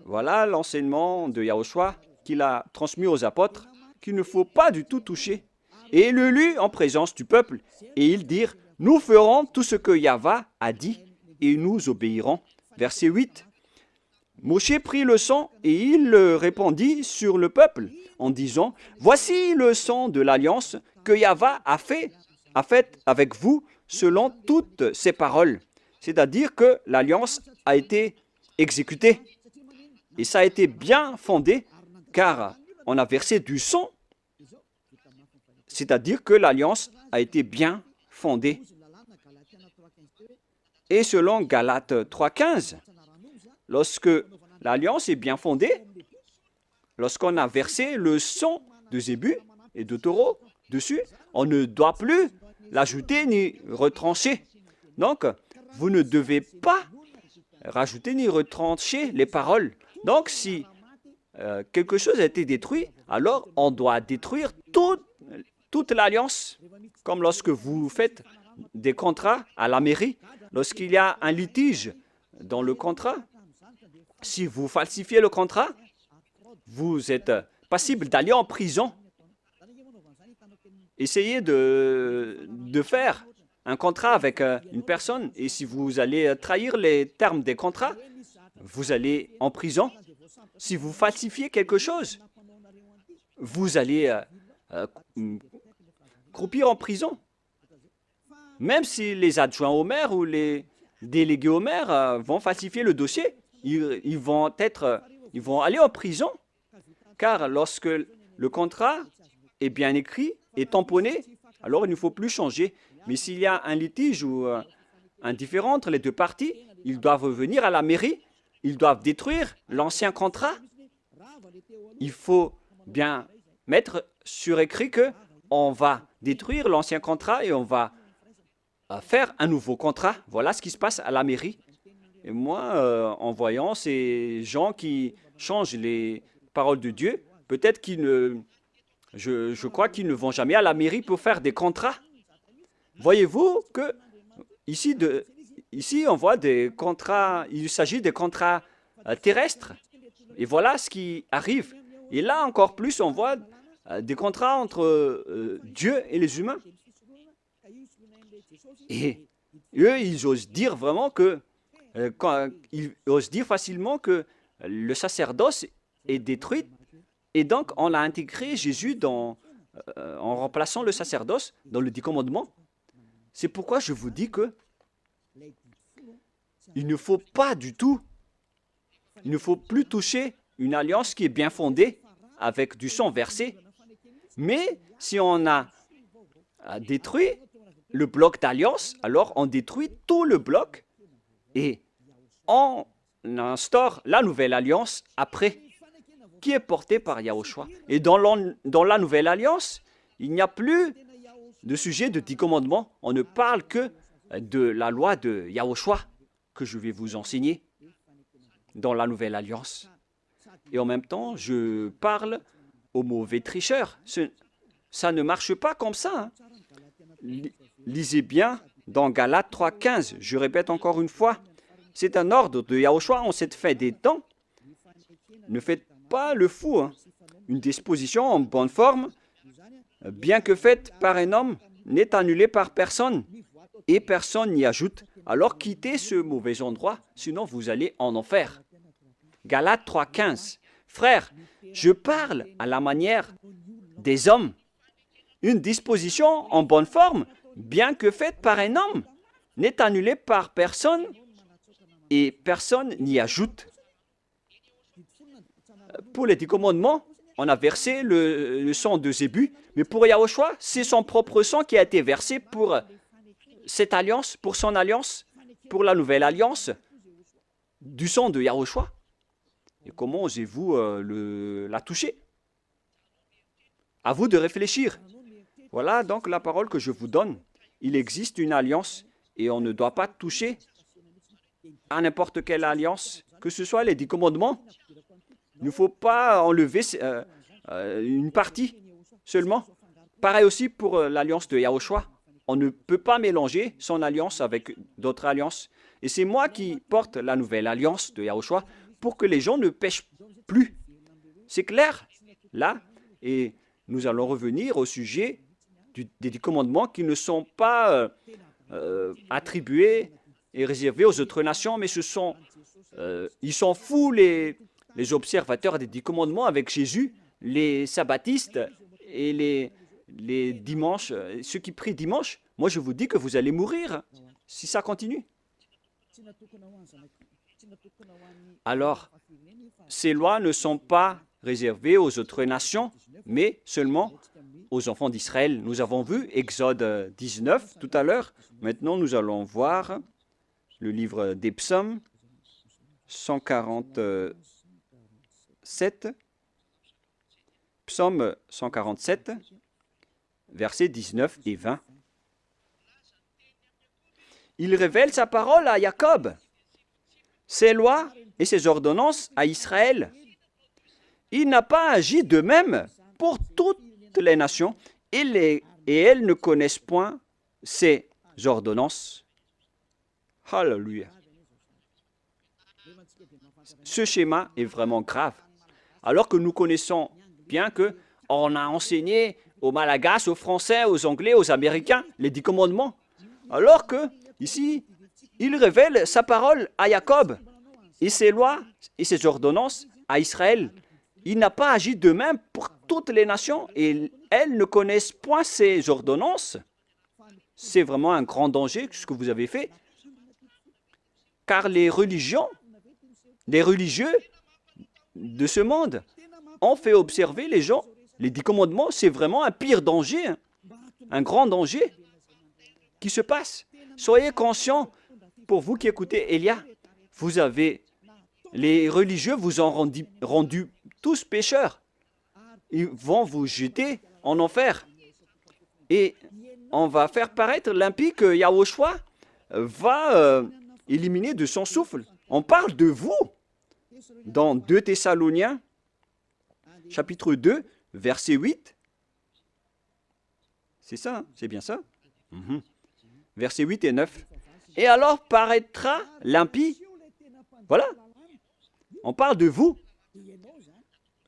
Voilà l'enseignement de Yahushua qu'il a transmis aux apôtres, qu'il ne faut pas du tout toucher. Et il le lut en présence du peuple. Et ils dirent, nous ferons tout ce que Yahvé a dit et nous obéirons. Verset 8. Moshe prit le sang et il le répandit sur le peuple en disant, voici le sang de l'alliance que Yahvé a fait avec vous selon toutes ses paroles. C'est-à-dire que l'alliance a été exécutée. Et ça a été bien fondé car on a versé du sang. C'est-à-dire que l'alliance a été bien fondée. Et selon Galates 3,15, lorsque l'alliance est bien fondée, lorsqu'on a versé le sang de zébu et de taureau dessus, on ne doit plus l'ajouter ni retrancher. Donc, vous ne devez pas rajouter ni retrancher les paroles. Donc, si quelque chose a été détruit, alors on doit détruire toute l'alliance. Comme lorsque vous faites des contrats à la mairie, lorsqu'il y a un litige dans le contrat, si vous falsifiez le contrat, vous êtes passible d'aller en prison. Essayez de faire un contrat avec une personne et si vous allez trahir les termes des contrats, vous allez en prison. Si vous falsifiez quelque chose, vous allez croupir en prison. Même si les adjoints au maire ou les délégués au maire vont falsifier le dossier, ils vont aller en prison. Car lorsque le contrat est bien écrit et tamponné, alors il ne faut plus changer. Mais s'il y a un litige ou un différend entre les deux parties, ils doivent venir à la mairie, ils doivent détruire l'ancien contrat. Il faut bien mettre sur écrit qu'on va détruire l'ancien contrat et on va faire un nouveau contrat. Voilà ce qui se passe à la mairie. Et moi, en voyant ces gens qui changent les paroles de Dieu, peut-être qu'ils ne... Je crois qu'ils ne vont jamais à la mairie pour faire des contrats. Voyez-vous que ici, on voit des contrats, il s'agit des contrats terrestres. Et voilà ce qui arrive. Et là, encore plus, on voit des contrats entre Dieu et les humains. Et eux, ils osent dire vraiment que, ils osent dire facilement que le sacerdoce est détruit. Et donc, on a intégré Jésus en remplaçant le sacerdoce dans le 10 commandements. C'est pourquoi je vous dis que il ne faut pas du tout, il ne faut plus toucher une alliance qui est bien fondée avec du sang versé. Mais si on a détruit le bloc d'alliance, alors on détruit tout le bloc et on instaure la nouvelle alliance après, qui est portée par Yahushua. Et dans la nouvelle alliance, il n'y a plus de sujet de 10 commandements. On ne parle que de la loi de Yahushua que je vais vous enseigner dans la nouvelle alliance. Et en même temps, je parle aux mauvais tricheurs. Ça ne marche pas comme ça. Lisez bien dans Galates 3,15. Je répète encore une fois, c'est un ordre de Yahushua en cette fin des temps. Ne faites pas le fou. Une disposition en bonne forme, bien que faite par un homme, n'est annulée par personne et personne n'y ajoute. Alors quittez ce mauvais endroit, sinon vous allez en enfer. Galates 3,15. Frères, je parle à la manière des hommes Une disposition en bonne forme, bien que faite par un homme, n'est annulée par personne et personne n'y ajoute. Pour les 10 commandements, on a versé le sang de Zébu, mais pour Yahushua, c'est son propre sang qui a été versé pour cette alliance, pour son alliance, pour la nouvelle alliance du sang de Yahushua. Et comment osez-vous la toucher? À vous de réfléchir. Voilà donc la parole que je vous donne. Il existe une alliance et on ne doit pas toucher à n'importe quelle alliance, que ce soit les 10 commandements. Il ne faut pas enlever une partie seulement. Pareil aussi pour l'alliance de Yahushua. On ne peut pas mélanger son alliance avec d'autres alliances. Et c'est moi qui porte la nouvelle alliance de Yahushua pour que les gens ne pêchent plus. C'est clair, là. Et nous allons revenir au sujet des 10 commandements qui ne sont pas attribués et réservés aux autres nations, mais ils sont fous les observateurs des 10 commandements avec Jésus, les sabbatistes et les dimanches, ceux qui prient dimanche. Moi, je vous dis que vous allez mourir si ça continue. Alors, ces lois ne sont pas réservées aux autres nations, mais seulement aux enfants d'Israël. Nous avons vu Exode 19 tout à l'heure. Maintenant, nous allons voir le livre des psaumes 147. Psaume 147, versets 19 et 20. Il révèle sa parole à Jacob, ses lois et ses ordonnances à Israël. Il n'a pas agi de même pour toutes les nations, et elles ne connaissent point ses ordonnances. Alléluia. Ce schéma est vraiment grave. Alors que nous connaissons bien qu'on a enseigné aux Malagasy, aux Français, aux Anglais, aux Américains les 10 commandements. Alors que, ici, il révèle sa parole à Jacob et ses lois et ses ordonnances à Israël. Il n'a pas agi de même pour toutes les nations et elles ne connaissent point ses ordonnances. C'est vraiment un grand danger ce que vous avez fait. Car les religieux de ce monde ont fait observer les gens. Les 10 commandements, c'est vraiment un pire danger, un grand danger qui se passe. Soyez conscients, pour vous qui écoutez Elia, les religieux vous ont rendu tous pécheurs. Ils vont vous jeter en enfer. Et on va faire paraître l'impie que Yahushua va éliminer de son souffle. On parle de vous dans 2 Thessaloniciens, chapitre 2, verset 8. C'est ça, hein? C'est bien ça? Versets 8 et 9. Et alors paraîtra l'impie. Voilà. On parle de vous.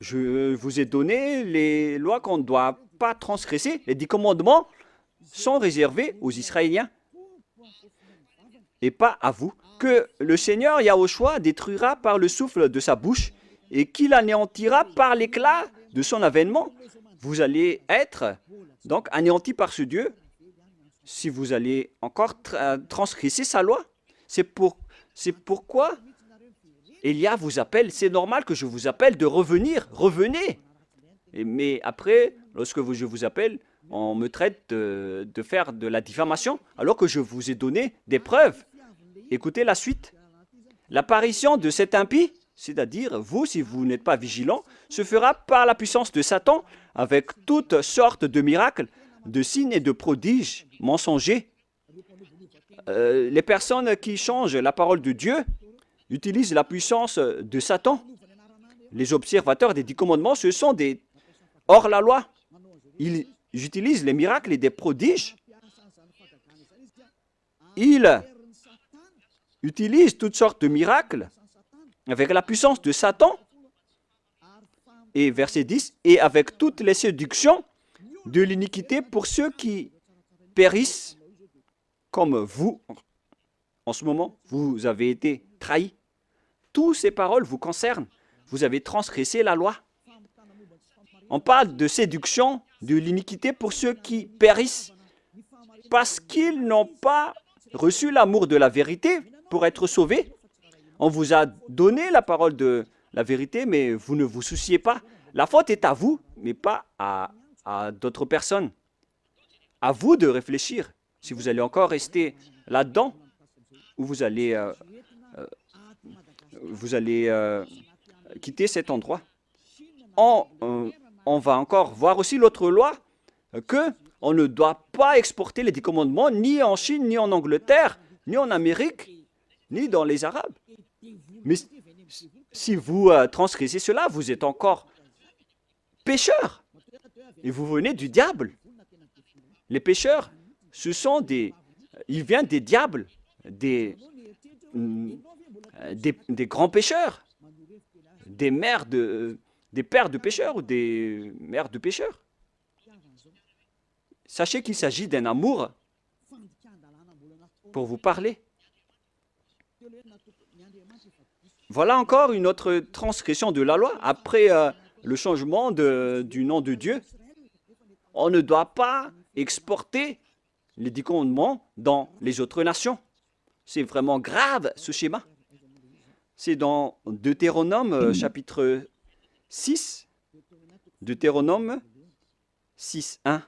Je vous ai donné les lois qu'on ne doit pas transgresser. Les 10 commandements sont réservés aux Israéliens et pas à vous. Que le Seigneur Yahushua détruira par le souffle de sa bouche et qu'il anéantira par l'éclat de son avènement. Vous allez être donc anéantis par ce Dieu si vous allez encore transgresser sa loi. C'est pourquoi Elia vous appelle. C'est normal que je vous appelle de revenir. Revenez. Mais après, lorsque je vous appelle, on me traite de faire de la diffamation alors que je vous ai donné des preuves. Écoutez la suite. L'apparition de cet impie, c'est-à-dire vous, si vous n'êtes pas vigilant, se fera par la puissance de Satan avec toutes sortes de miracles, de signes et de prodiges mensongers. Les personnes qui changent la parole de Dieu utilisent la puissance de Satan. Les observateurs des 10 commandements, ce sont des hors-la-loi. Ils utilisent les miracles et des prodiges. Ils utilisent toutes sortes de miracles avec la puissance de Satan. Et verset 10, et avec toutes les séductions de l'iniquité pour ceux qui périssent, comme vous, en ce moment, vous avez été trahis. Toutes ces paroles vous concernent. Vous avez transgressé la loi. On parle de séduction, de l'iniquité pour ceux qui périssent parce qu'ils n'ont pas reçu l'amour de la vérité pour être sauvés. On vous a donné la parole de la vérité, mais vous ne vous souciez pas. La faute est à vous, mais pas à d'autres personnes. À vous de réfléchir si vous allez encore rester là-dedans ou vous allez quitter cet endroit. On va encore voir aussi l'autre loi que on ne doit pas exporter les 10 commandements ni en Chine, ni en Angleterre, ni en Amérique, ni dans les Arabes. Mais si vous transgressez cela, vous êtes encore pécheurs et vous venez du diable. Les pécheurs, ce sont ils viennent des diables, des grands pécheurs, des pères de pécheurs ou des mères de pécheurs. Sachez qu'il s'agit d'un amour pour vous parler. Voilà encore une autre transgression de la loi. Après le changement du nom de Dieu, on ne doit pas exporter les 10 commandements dans les autres nations. C'est vraiment grave ce schéma. C'est dans Deutéronome chapitre 6, Deutéronome 6, 1.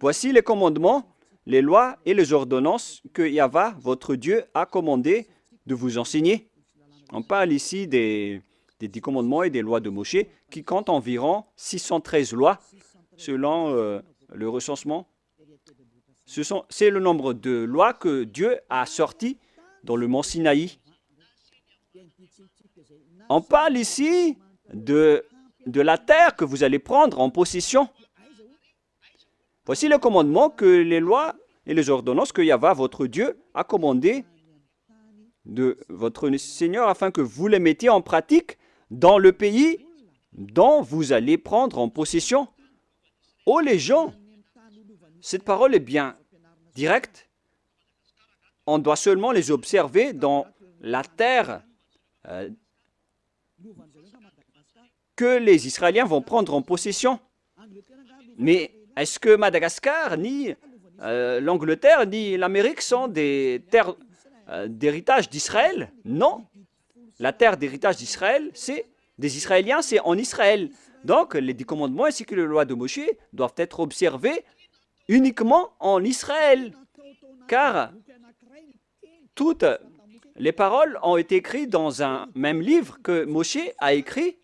Voici les commandements, les lois et les ordonnances que Yahva, votre Dieu, a commandé de vous enseigner. On parle ici des 10 commandements et des lois de Moshe qui comptent environ 613 lois selon le recensement. C'est le nombre de lois que Dieu a sorties dans le mont Sinaï. On parle ici de la terre que vous allez prendre en possession. Voici le commandement que les lois et les ordonnances que Yahva, votre Dieu, a commandé de votre Seigneur afin que vous les mettiez en pratique dans le pays dont vous allez prendre en possession. Oh les gens, cette parole est bien directe. On doit seulement les observer dans la terre que les Israéliens vont prendre en possession. Mais est-ce que Madagascar, ni l'Angleterre, ni l'Amérique sont des terres d'héritage d'Israël? Non. La terre d'héritage d'Israël, c'est des Israéliens, c'est en Israël. Donc, les 10 commandements ainsi que les lois de Moshe doivent être observés uniquement en Israël. Car toutes les paroles ont été écrites dans un même livre que Moshe a écrit.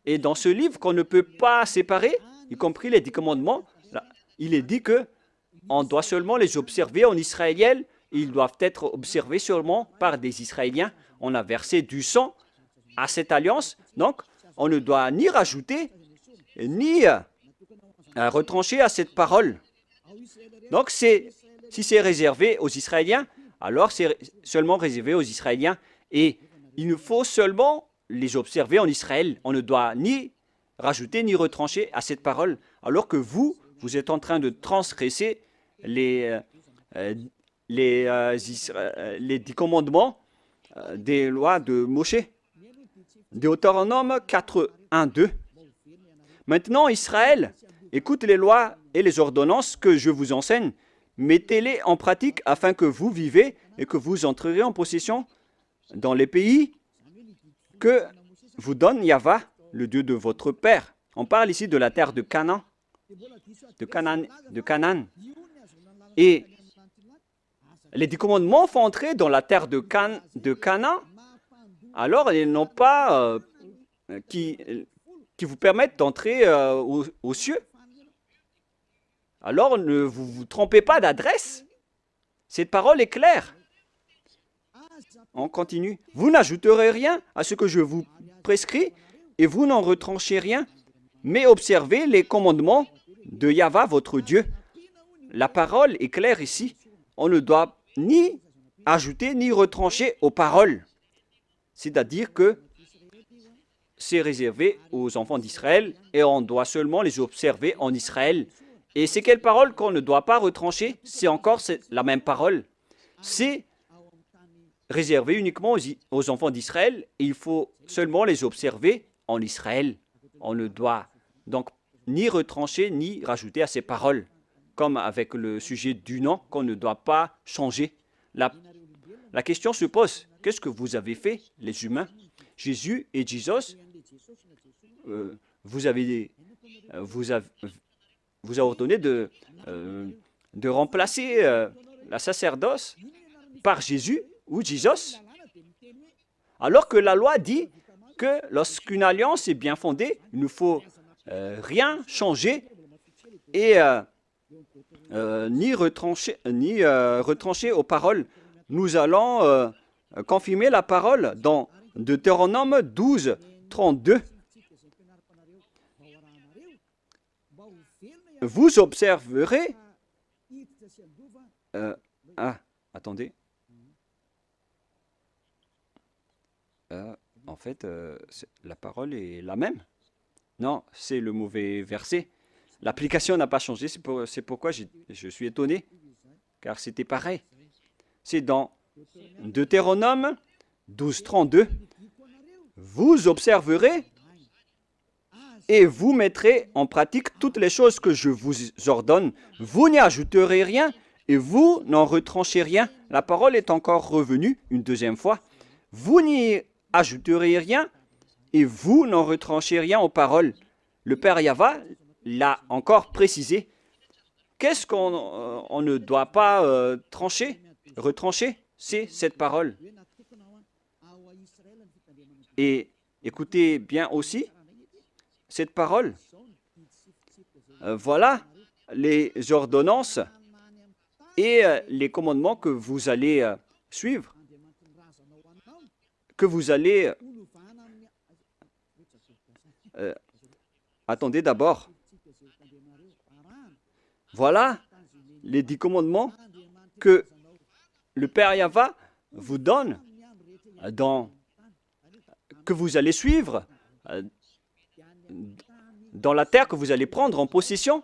Et dans ce livre qu'on ne peut pas séparer, y compris les 10 commandements, là, il est dit que on doit seulement les observer en israélien. Ils doivent être observés seulement par des Israéliens. On a versé du sang à cette alliance. Donc, on ne doit ni rajouter, ni retrancher à cette parole. Donc, si c'est réservé aux Israéliens, alors c'est seulement réservé aux Israéliens. Et il nous faut seulement les observer en Israël. On ne doit ni rajouter ni retrancher à cette parole, alors que vous êtes en train de transgresser les 10 commandements des lois de Moshe. Deutéronome 4, 1, 2. Maintenant, Israël, écoute les lois et les ordonnances que je vous enseigne. Mettez-les en pratique afin que vous vivez et que vous entrerez en possession dans les pays que vous donne Yahva, le Dieu de votre père. On parle ici de la terre de Canaan. De Canaan. Et les 10 commandements font entrer dans la terre de Canaan. Alors, ils n'ont pas qui vous permettent d'entrer aux cieux. Alors, ne vous trompez pas d'adresse. Cette parole est claire. On continue. Vous n'ajouterez rien à ce que je vous prescris et vous n'en retranchez rien, mais observez les commandements de Yahva, votre Dieu. La parole est claire ici. On ne doit ni ajouter ni retrancher aux paroles. C'est-à-dire que c'est réservé aux enfants d'Israël et on doit seulement les observer en Israël. Et c'est quelle parole qu'on ne doit pas retrancher? C'est encore la même parole. C'est réservé uniquement aux enfants d'Israël et il faut seulement les observer en Israël. On ne doit donc ni retrancher ni rajouter à ces paroles, comme avec le sujet du nom qu'on ne doit pas changer. La question se pose, qu'est-ce que vous avez fait, les humains? Jésus et Jesus, vous avez ordonné de remplacer la sacerdoce par Jésus ou Jesus, alors que la loi dit que lorsqu'une alliance est bien fondée, il ne faut rien changer et ni retrancher aux paroles. Nous allons confirmer la parole dans Deutéronome 12, 32. Vous observerez... attendez. En fait, la parole est la même. Non, c'est le mauvais verset. L'application n'a pas changé, c'est pourquoi je suis étonné, car c'était pareil. C'est dans Deutéronome 12, 32. Vous observerez et vous mettrez en pratique toutes les choses que je vous ordonne. Vous n'y ajouterez rien et vous n'en retranchez rien. La parole est encore revenue une deuxième fois. Vous n'y ajouterez rien et vous n'en retranchez rien aux paroles. Le Père Yahva l'a encore précisé. Qu'est-ce qu'on ne doit pas retrancher? C'est cette parole. Et écoutez bien aussi cette parole. Voilà les ordonnances et les commandements que vous allez suivre, que vous allez... attendez d'abord. Voilà les 10 commandements que le Père Yahva vous donne, que vous allez suivre dans la terre que vous allez prendre en possession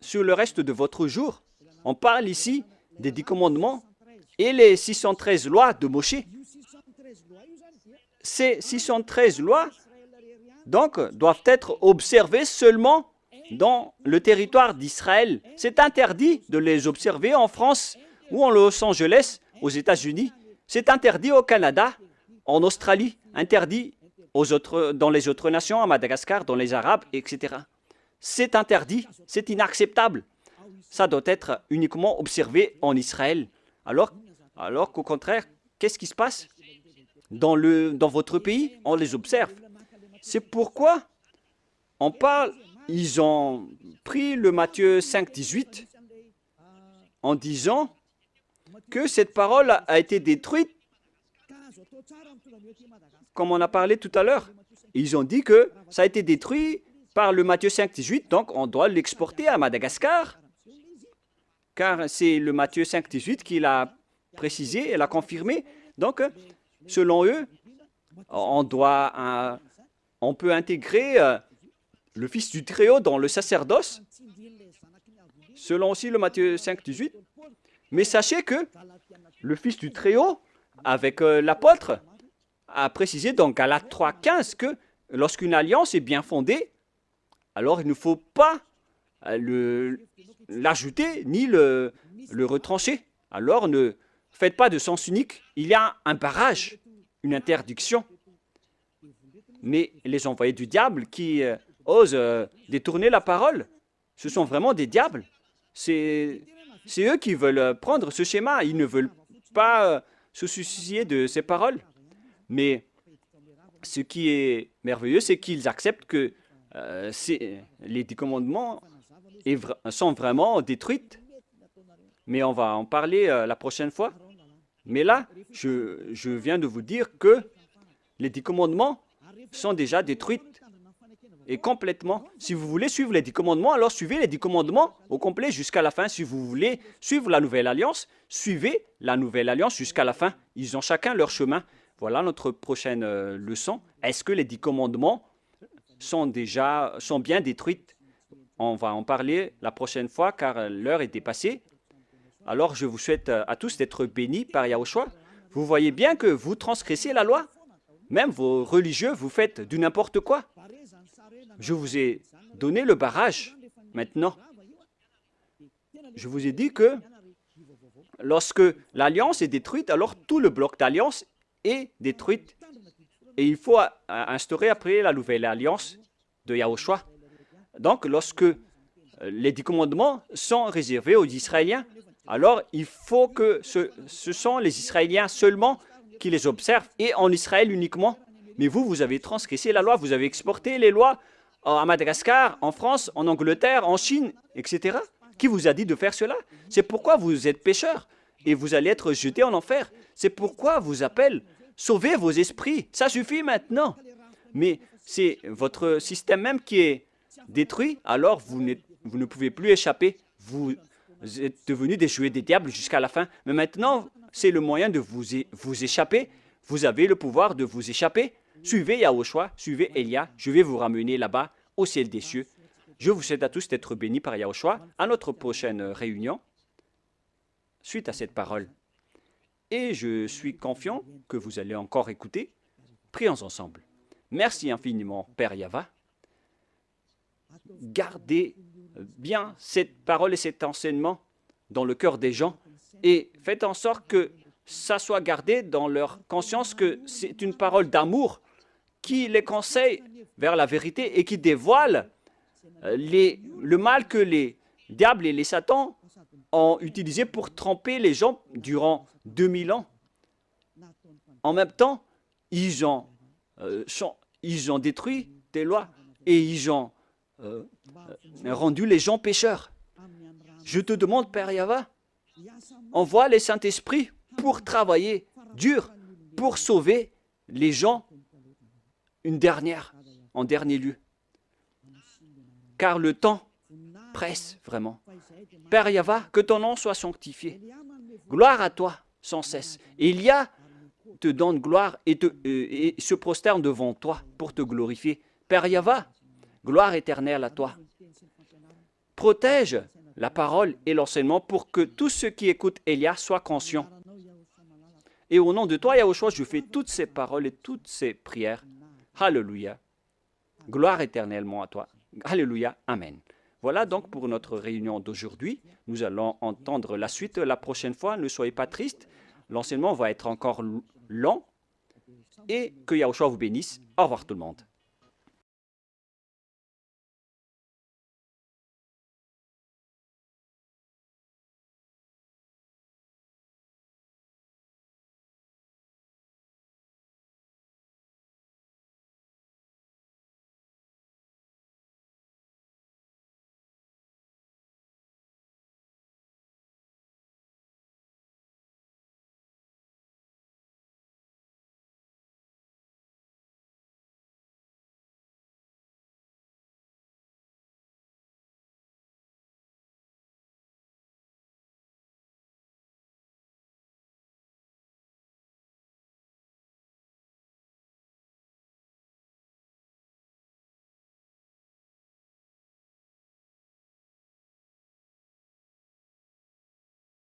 sur le reste de votre jour. On parle ici des 10 commandements et les 613 lois de Moshe. Ces 613 lois, donc, doivent être observées seulement dans le territoire d'Israël. C'est interdit de les observer en France ou en Los Angeles, aux États-Unis. C'est interdit au Canada, en Australie, interdit dans les autres nations, à Madagascar, dans les Arabes, etc. C'est interdit, c'est inacceptable. Ça doit être uniquement observé en Israël. Alors qu'au contraire, qu'est-ce qui se passe dans votre pays? On les observe. C'est pourquoi on parle, ils ont pris le Matthieu 5, 18 en disant que cette parole a été détruite, comme on a parlé tout à l'heure. Ils ont dit que ça a été détruit par le Matthieu 5, 18, donc on doit l'exporter à Madagascar, car c'est le Matthieu 5, 18 qui l'a précisé et l'a confirmé. Donc, selon eux, on peut intégrer le Fils du Très-Haut dans le sacerdoce, selon aussi le Matthieu 5, 18. Mais sachez que le Fils du Très-Haut, avec l'apôtre, a précisé dans Galates 3, 15 que lorsqu'une alliance est bien fondée, alors il ne faut pas l'ajouter ni le retrancher. Alors ne faites pas de sens unique. Il y a un barrage, une interdiction. Mais les envoyés du diable qui osent détourner la parole, ce sont vraiment des diables. C'est eux qui veulent prendre ce schéma. Ils ne veulent pas se soucier de ces paroles. Mais ce qui est merveilleux, c'est qu'ils acceptent que les 10 commandements sont vraiment détruits. Mais on va en parler la prochaine fois. Mais là, je viens de vous dire que les 10 commandements sont déjà détruits et complètement. Si vous voulez suivre les 10 commandements, alors suivez les 10 commandements au complet jusqu'à la fin. Si vous voulez suivre la nouvelle alliance, suivez la nouvelle alliance jusqu'à la fin. Ils ont chacun leur chemin. Voilà notre prochaine leçon. Est-ce que les 10 commandements sont bien détruits? On va en parler la prochaine fois car l'heure est dépassée. Alors je vous souhaite à tous d'être bénis par Yahushua. Vous voyez bien que vous transgressez la loi. Même vos religieux, vous faites du n'importe quoi. Je vous ai donné le barrage. Maintenant, je vous ai dit que lorsque l'alliance est détruite, alors tout le bloc d'alliance est détruit. Et il faut instaurer après la nouvelle alliance de Yahushua. Donc, lorsque les 10 commandements sont réservés aux Israéliens, alors il faut que ce sont les Israéliens seulement qui les observent et en Israël uniquement. Mais vous, vous avez transgressé la loi, vous avez exporté les lois à Madagascar, en France, en Angleterre, en Chine, etc. Qui vous a dit de faire cela? C'est pourquoi vous êtes pécheurs et vous allez être jetés en enfer. C'est pourquoi vous appelle sauvez vos esprits. Ça suffit maintenant. Mais c'est votre système même qui est détruit, alors vous ne pouvez plus échapper. Vous êtes devenus des jouets des diables jusqu'à la fin. Mais maintenant, c'est le moyen de vous échapper. Vous avez le pouvoir de vous échapper. Suivez Yahushua, suivez Elia. Je vais vous ramener là-bas, au ciel des cieux. Je vous souhaite à tous d'être bénis par Yahushua. À notre prochaine réunion, suite à cette parole. Et je suis confiant que vous allez encore écouter. Prions ensemble. Merci infiniment, Père Yahva. Gardez bien cette parole et cet enseignement dans le cœur des gens et faites en sorte que ça soit gardé dans leur conscience que c'est une parole d'amour qui les conseille vers la vérité et qui dévoile le mal que les diables et les satans ont utilisé pour tromper les gens durant 2000 ans. En même temps, ils ont détruit tes lois et ils ont rendu les gens pécheurs. Je te demande, Père Yahva, envoie les Saint-Esprits pour travailler dur, pour sauver les gens en dernier lieu. Car le temps presse vraiment. Père Yahva, que ton nom soit sanctifié. Gloire à toi sans cesse. Élia te donne gloire et se prosterne devant toi pour te glorifier. Père Yahva, gloire éternelle à toi. Protège la parole et l'enseignement pour que tous ceux qui écoutent Elia soient conscients. Et au nom de toi, Yahushua, je fais toutes ces paroles et toutes ces prières. Alléluia. Gloire éternellement à toi. Alléluia. Amen. Voilà donc pour notre réunion d'aujourd'hui. Nous allons entendre la suite la prochaine fois. Ne soyez pas tristes. L'enseignement va être encore long. Et que Yahushua vous bénisse. Au revoir tout le monde.